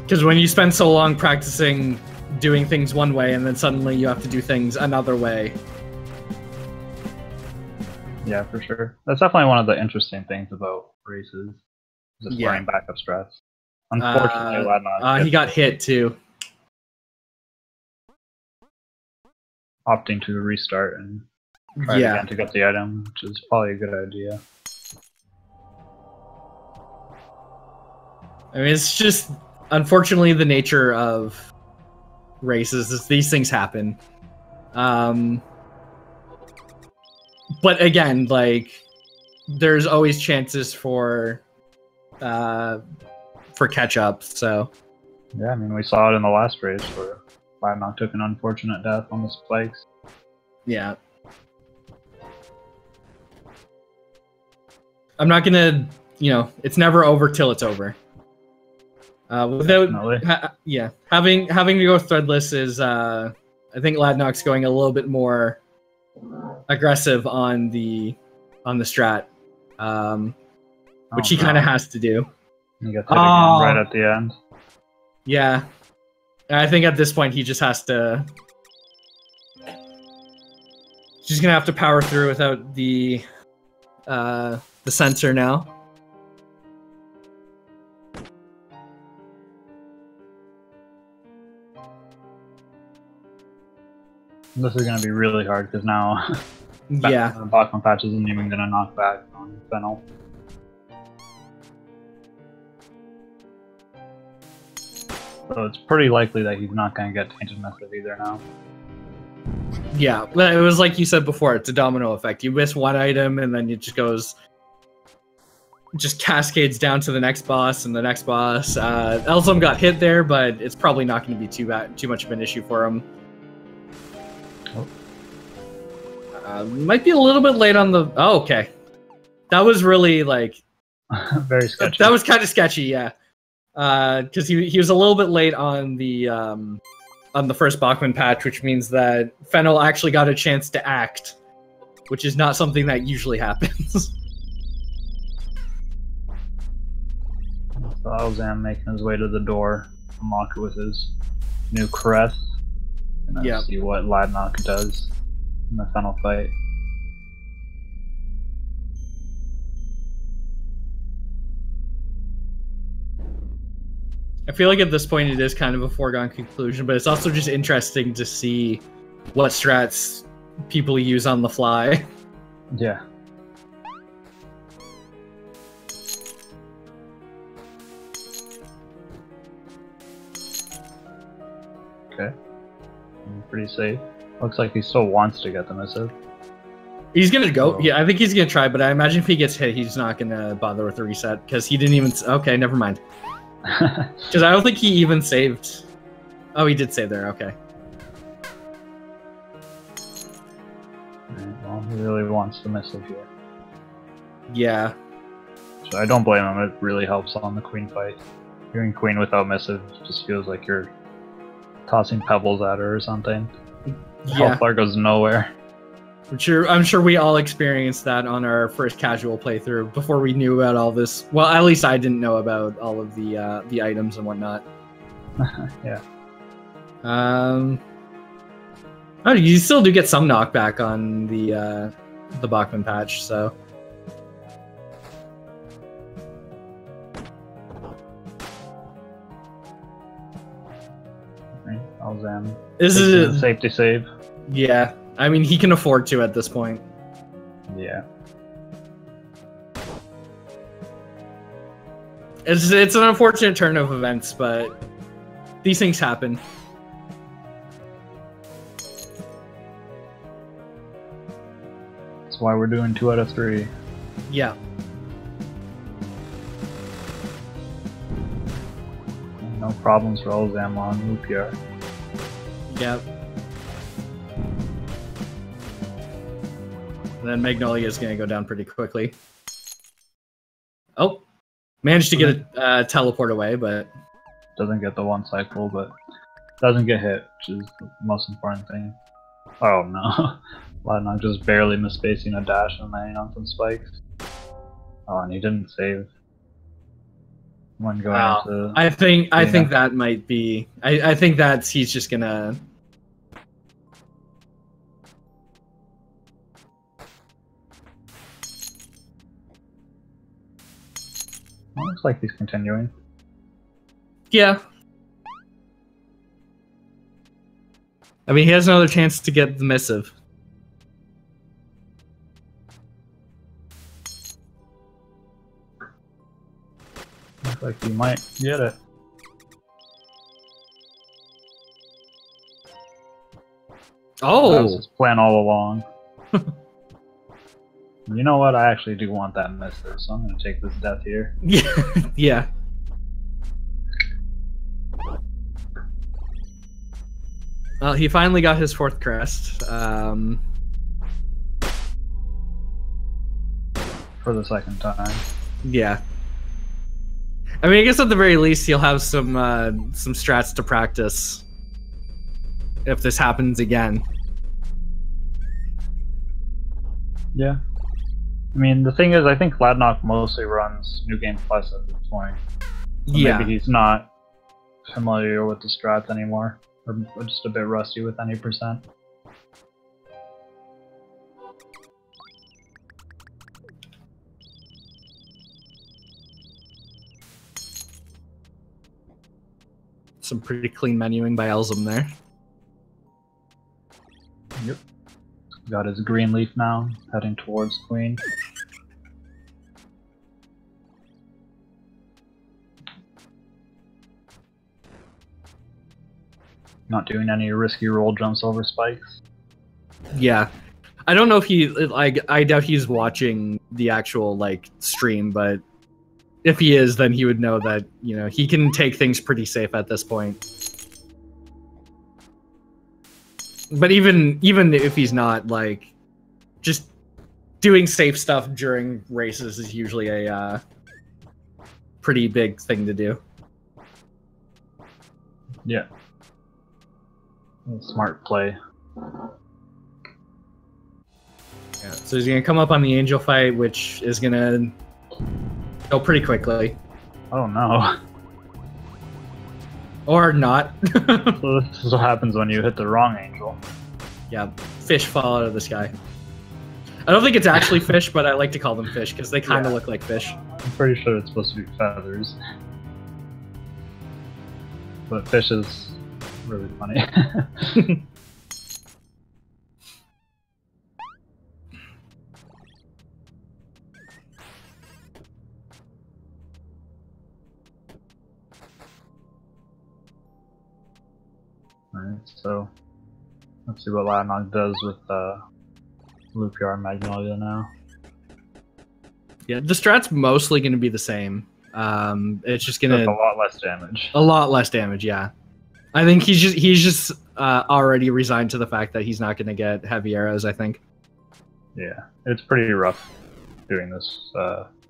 Because when you spend so long practicing doing things one way and then suddenly you have to do things another way. Yeah, for sure. That's definitely one of the interesting things about races, just learning backup strats. Unfortunately, Ladnok he got hit too. Opting to restart and try again to get the item, which is probably a good idea. I mean, it's just unfortunately the nature of races is these things happen. But again, like there's always chances for catch up. So yeah, I mean, we saw it in the last race where Ladnok took an unfortunate death on the spikes. Yeah. I'm not gonna, it's never over till it's over. Having to go threadless is, I think Ladnok's going a little bit more aggressive on the strat, which he kind of has to do. You got that again right at the end. Yeah. I think at this point he just has to... She's gonna have to power through without the sensor now. This is gonna be really hard because now the Bachman patch isn't even gonna knock back on Fennel. So it's pretty likely that he's not going to get Tainted Missive either now. Yeah, it was like you said before, it's a domino effect. You miss one item and then it just cascades down to the next boss and the next boss. Elzam got hit there, but it's probably not going to be too much of an issue for him. Might be a little bit late on the... Oh, okay. That was really, like... Very sketchy. That was kind of sketchy, yeah. Because he was a little bit late on the first Bachman patch, which means that Fennel actually got a chance to act, which is not something that usually happens. So Elzam making his way to the door, unlock it with his new crest, and then see what Ladnok does in the final fight. I feel like at this point it is kind of a foregone conclusion, but it's also just interesting to see what strats people use on the fly. Yeah. Okay. Pretty safe. Looks like he still wants to get the missive. He's gonna go. Yeah, I think he's gonna try, but I imagine if he gets hit, he's not gonna bother with the reset because he didn't even. Okay, never mind. Because I don't think he even saved. Oh, he did save there. Okay. Well, he really wants the missive here. Yeah. So I don't blame him. It really helps on the queen fight. Doing queen without missive just feels like you're tossing pebbles at her or something. Yeah. Health bar goes nowhere. I'm sure we all experienced that on our first casual playthrough before we knew about all this. Well, at least I didn't know about all of the items and whatnot. Yeah. Oh, you still do get some knockback on the Bachman patch, so. Okay, Elzam. This is a safety save. Yeah. I mean, he can afford to at this point. Yeah. It's an unfortunate turn of events, but these things happen. That's why we're doing 2 out of 3. Yeah. No problems for Elzam on Lupiar. Yep. Then Magnolia is going to go down pretty quickly. Oh, managed to get a teleport away, but doesn't get the 1 cycle, but doesn't get hit, which is the most important thing. Oh no, Ladnok just barely misspacing a dash and landing on some spikes. Oh, and he didn't save. When going into I think that might be. I think that's he's just gonna. Looks like he's continuing. Yeah. I mean, he has another chance to get the missive. Looks like he might get it. Oh! That was his plan all along. You know what? I actually do want that missive, so I'm going to take this death here. Yeah. Well, he finally got his 4th crest. For the 2nd time. Yeah. I mean, I guess at the very least he'll have some strats to practice if this happens again. Yeah. I mean, the thing is, I think Ladnok mostly runs New Game Plus at this point. So yeah. Maybe he's not familiar with the strats anymore, or just a bit rusty with any percent. Some pretty clean menuing by Elzam there. Yep. Got his green leaf now, heading towards Queen. Not doing any risky roll jumps over spikes. Yeah. I don't know if he, like, I doubt he's watching the actual, like, stream, but if he is, then he would know that, you know, he can take things pretty safe at this point. But even if he's not, like, just doing safe stuff during races is usually a pretty big thing to do. Yeah. Smart play. Yeah, so he's gonna come up on the angel fight, which is gonna go pretty quickly. Oh no. Or not. So this is what happens when you hit the wrong angel. Yeah, fish fall out of the sky. I don't think it's actually fish, but I like to call them fish because they kind of look like fish. I'm pretty sure it's supposed to be feathers. But fish is really funny. Alright, so let's see what Ladnok does with Loop-Yard and Magnolia now. Yeah, the strat's mostly going to be the same. It's just going to a lot less damage. A lot less damage, yeah. I think he's just already resigned to the fact that he's not going to get heavy arrows, I think. Yeah, it's pretty rough doing this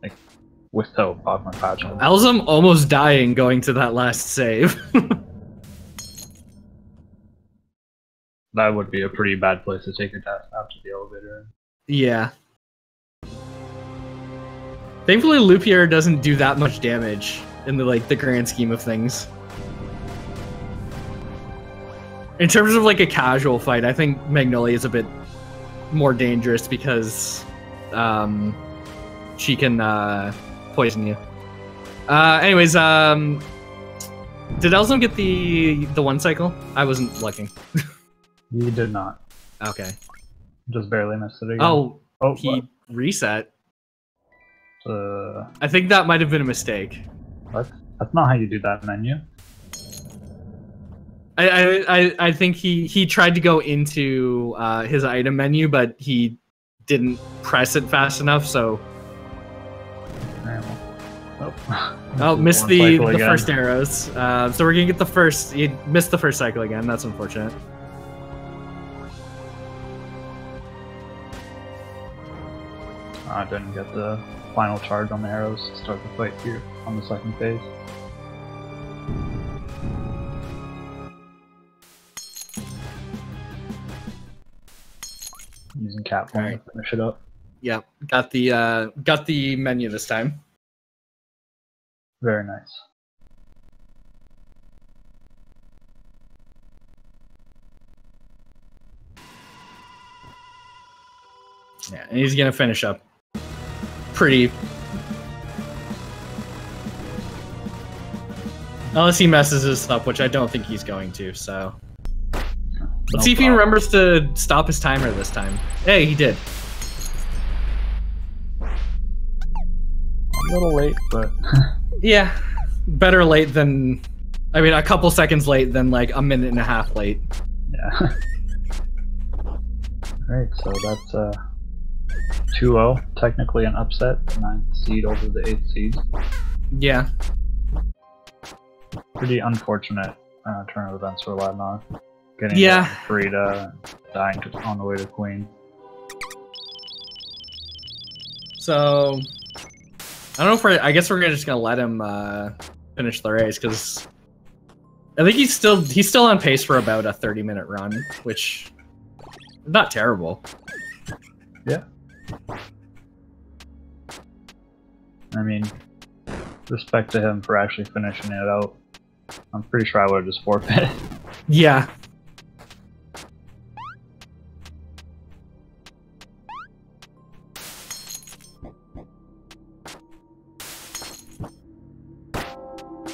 like, without Pokemon Patch. Elzam almost dying going to that last save. That would be a pretty bad place to take your test after the elevator. Yeah. Thankfully, Loop-Yard doesn't do that much damage in the grand scheme of things. In terms of like a casual fight, I think Magnolia is a bit more dangerous because she can poison you. Anyways, did Elzam get the one cycle? I wasn't looking. You did not. Okay. Just barely missed it again. Oh, he what? reset. I think that might have been a mistake. What? That's not how you do that menu. I think he tried to go into his item menu, but he didn't press it fast enough, so... Oh, missed the first arrows. So we're gonna get the first... He missed the first cycle again, that's unfortunate. I didn't get the final charge on the arrows to start the fight here on the second phase. Using cat form to finish it up. Yeah, got the menu this time. Very nice. Yeah, and he's gonna finish up pretty. Unless he messes this up, which I don't think he's going to, so. Let's see if he remembers to stop his timer this time. Hey, he did. A little late, but... Yeah, better late than... I mean, a couple seconds late than like a minute and a half late. Yeah. Alright, so that's 2-0. Technically an upset. The 9th seed over the 8th seed. Yeah. Pretty unfortunate turn of events for Ladnok. Getting Frida and dying on the way to Queen. So, I don't know if I guess we're just gonna let him finish the race because I think he's still on pace for about a 30-minute run, which is not terrible. Yeah. I mean, respect to him for actually finishing it out. I'm pretty sure I would have just forfeited. Yeah.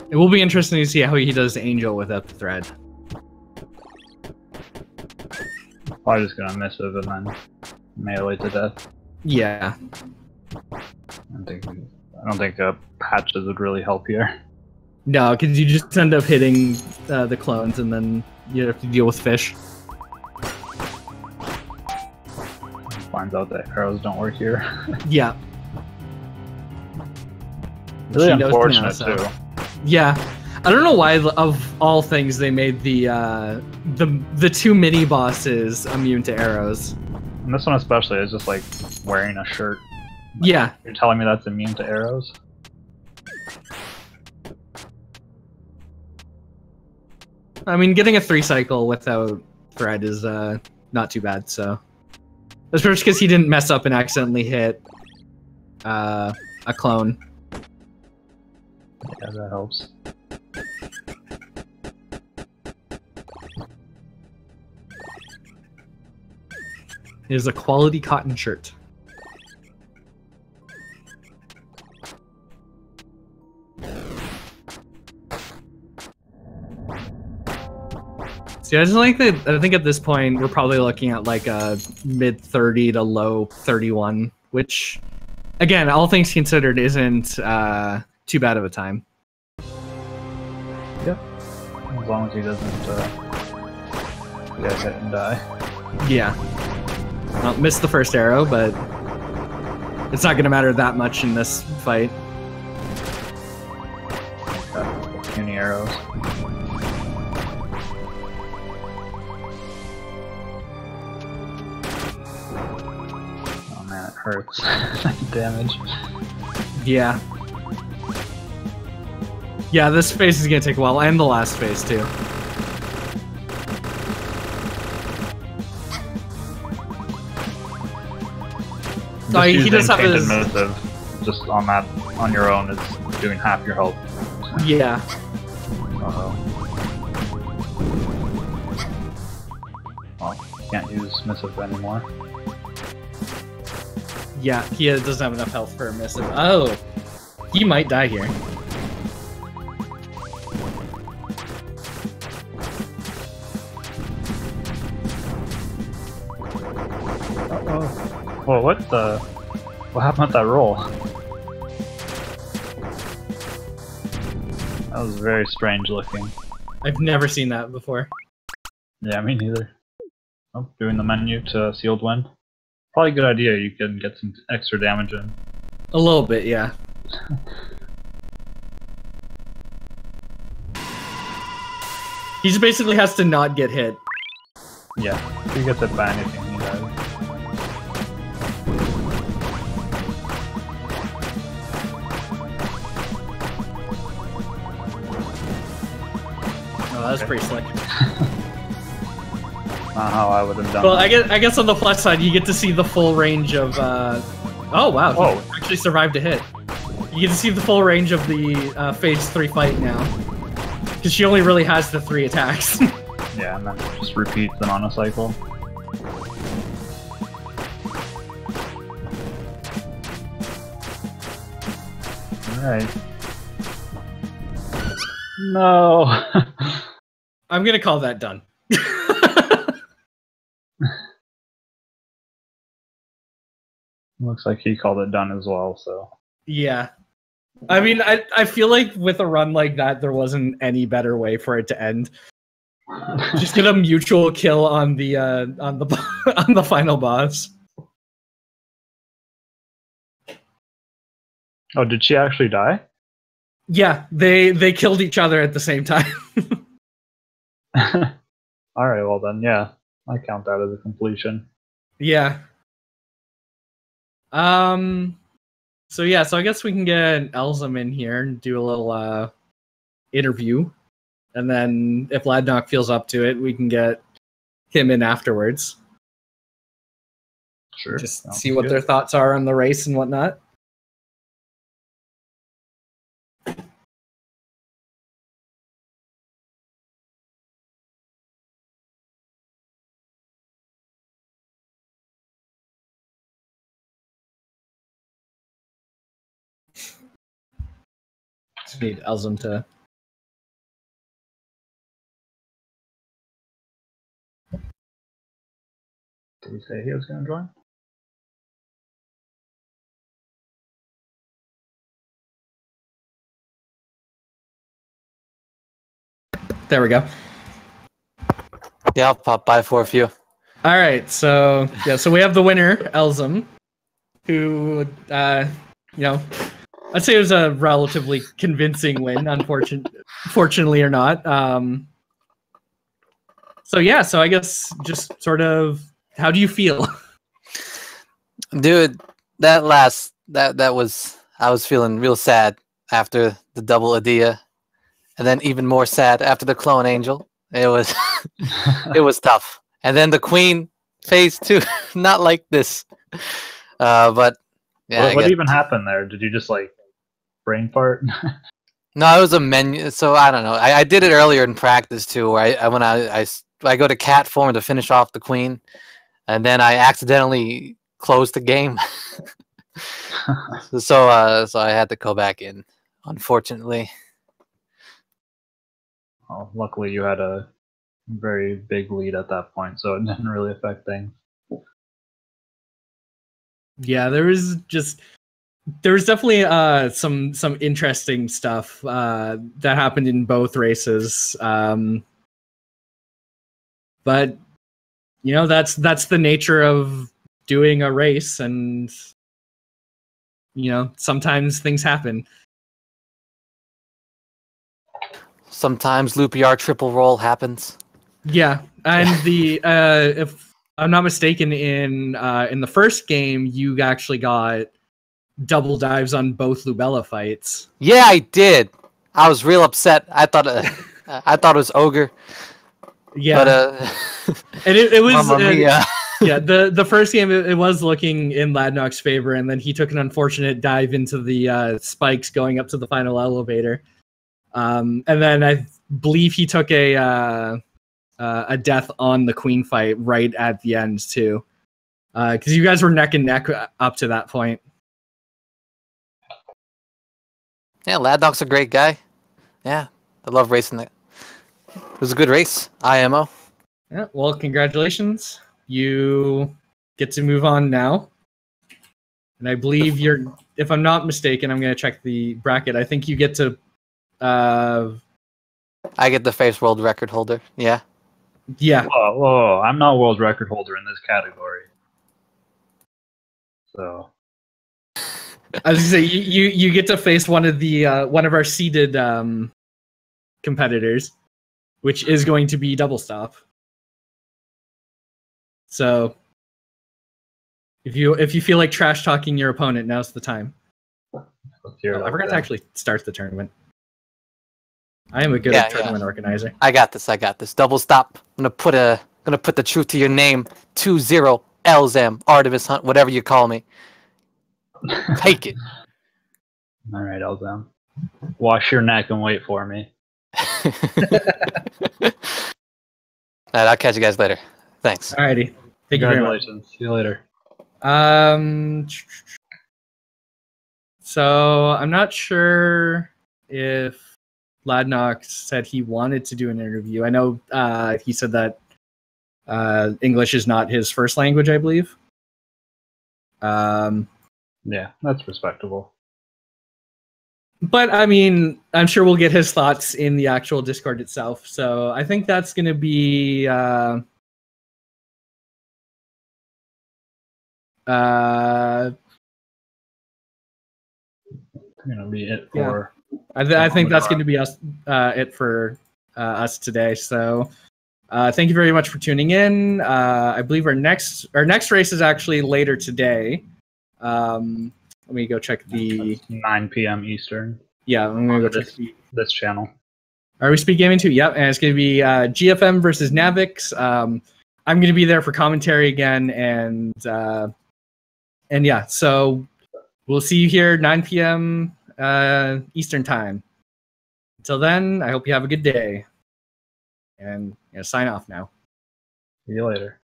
It will be interesting to see how he does Angel without the thread. Probably just gonna miss it and then melee to death. Yeah. I don't think patches would really help here. No, because you just end up hitting the clones and then you have to deal with fish. Finds out that arrows don't work here. Yeah. Really unfortunate too. Yeah, I don't know why of all things they made the two mini bosses immune to arrows. And this one especially is just like wearing a shirt. Yeah. You're telling me that's immune to arrows? I mean, getting a 3-cycle without thread is not too bad, so. Especially because he didn't mess up and accidentally hit a clone. Yeah, that helps. It is a quality cotton shirt. See, I just like that. I think at this point we're probably looking at like a mid 30 to low 31, which, again, all things considered, isn't too bad of a time. Yep. As long as he doesn't get hit and die. Yeah. Well, missed the first arrow, but it's not going to matter that much in this fight. Got puny arrows. Oh man, it hurts. Damage. Yeah. Yeah, this phase is going to take a while, and the last phase too. So he does have his missive just on your own is doing half your health. Yeah. Uh-oh. Well, can't use missive anymore. Yeah, he doesn't have enough health for a missive. Oh, he might die here. Uh-oh. Whoa, what happened with that roll? That was very strange looking. I've never seen that before. Yeah, me neither. Oh, doing the menu to Sealed Wind. Probably a good idea, you can get some extra damage in. A little bit, yeah. He just basically has to not get hit. Yeah, he gets it by anything he does. Oh, that was pretty slick. Not how I would have done. Well, I guess on the plus side, you get to see the full range of. Oh wow! Whoa. He actually survived a hit. You get to see the full range of the phase 3 fight now, because she only really has the 3 attacks. Yeah, and then it just repeats them on a cycle. Alright. No! I'm gonna call that done. Looks like he called it done as well, so... Yeah. I mean, I feel like with a run like that, there wasn't any better way for it to end. Just get a mutual kill on the on the final boss. Oh, did she actually die? Yeah, they killed each other at the same time. Alright, well then, yeah. I count that as a completion. Yeah. So yeah, so I guess we can get Elzam in here and do a little interview. And then if Ladnok feels up to it, we can get him in afterwards. Sure. Just see what their thoughts are on the race and whatnot. Just need Elzam to... Did he say he was going to join? There we go. Yeah, I'll pop by for a few. All right, so yeah, so we have the winner, Elzam, who, you know, I'd say it was a relatively convincing win, fortunately or not. So yeah, so I guess just sort of, how do you feel? Dude, that was, I was feeling real sad after the double Adia, and then even more sad after the clone angel. It was, it was tough. And then the queen phase 2, not like this. But yeah. What even happened there? Did you just like brain fart? No, it was a menu. So I don't know. I did it earlier in practice too, where I go to cat form to finish off the queen, and then I accidentally closed the game. so I had to go back in, unfortunately. Well, luckily you had a very big lead at that point, so it didn't really affect things. Yeah, there was definitely some interesting stuff that happened in both races. But you know, that's the nature of doing a race, and you know, sometimes things happen. Sometimes loopy R triple roll happens. Yeah, and the if I'm not mistaken, in the first game, you actually got double dives on both Lubella fights. Yeah, I did. I was real upset. I thought it was ogre. Yeah, but and it was Mamma mia. yeah. The first game it was looking in Ladnok's favor, and then he took an unfortunate dive into the spikes going up to the final elevator. And then I believe he took a death on the queen fight right at the end too, because you guys were neck and neck up to that point. Yeah, Ladnok's a great guy. Yeah, I love racing it. It was a good race. IMO. Yeah, well, congratulations. You get to move on now. And I believe if I'm not mistaken, I'm going to check the bracket. I think you get to... I get the face world record holder. Yeah. Yeah. Whoa, I'm not world record holder in this category. So... I was going to say, you get to face one of our seeded competitors, which is going to be Double Stop. So if you feel like trash talking your opponent, now's the time. I forgot to actually start the tournament. I am a good tournament organizer. I got this. Double Stop. I'm gonna put the truth to your name. 2-0 Elzam, Artemis Hunt, whatever you call me. Take it. All right, Elzam. Wash your neck and wait for me. Alright, I'll catch you guys later. Thanks. Alrighty. Thank you very much. Congratulations. See you later. So I'm not sure if Ladnok said he wanted to do an interview. I know he said that English is not his first language, I believe. Yeah, that's respectable. But I mean, I'm sure we'll get his thoughts in the actual Discord itself. So I think that's going to be Gonna be it for. I think that's going to be it for us today. So thank you very much for tuning in. I believe our next race is actually later today. Let me go check the 9 p.m. Eastern. Yeah, I'm gonna go check this channel. Are we Speed Gaming too? Yep, and it's gonna be GFM versus Navix. I'm gonna be there for commentary again, and yeah, so we'll see you here 9 p.m. Eastern time. Until then, I hope you have a good day, and sign off now. See you later.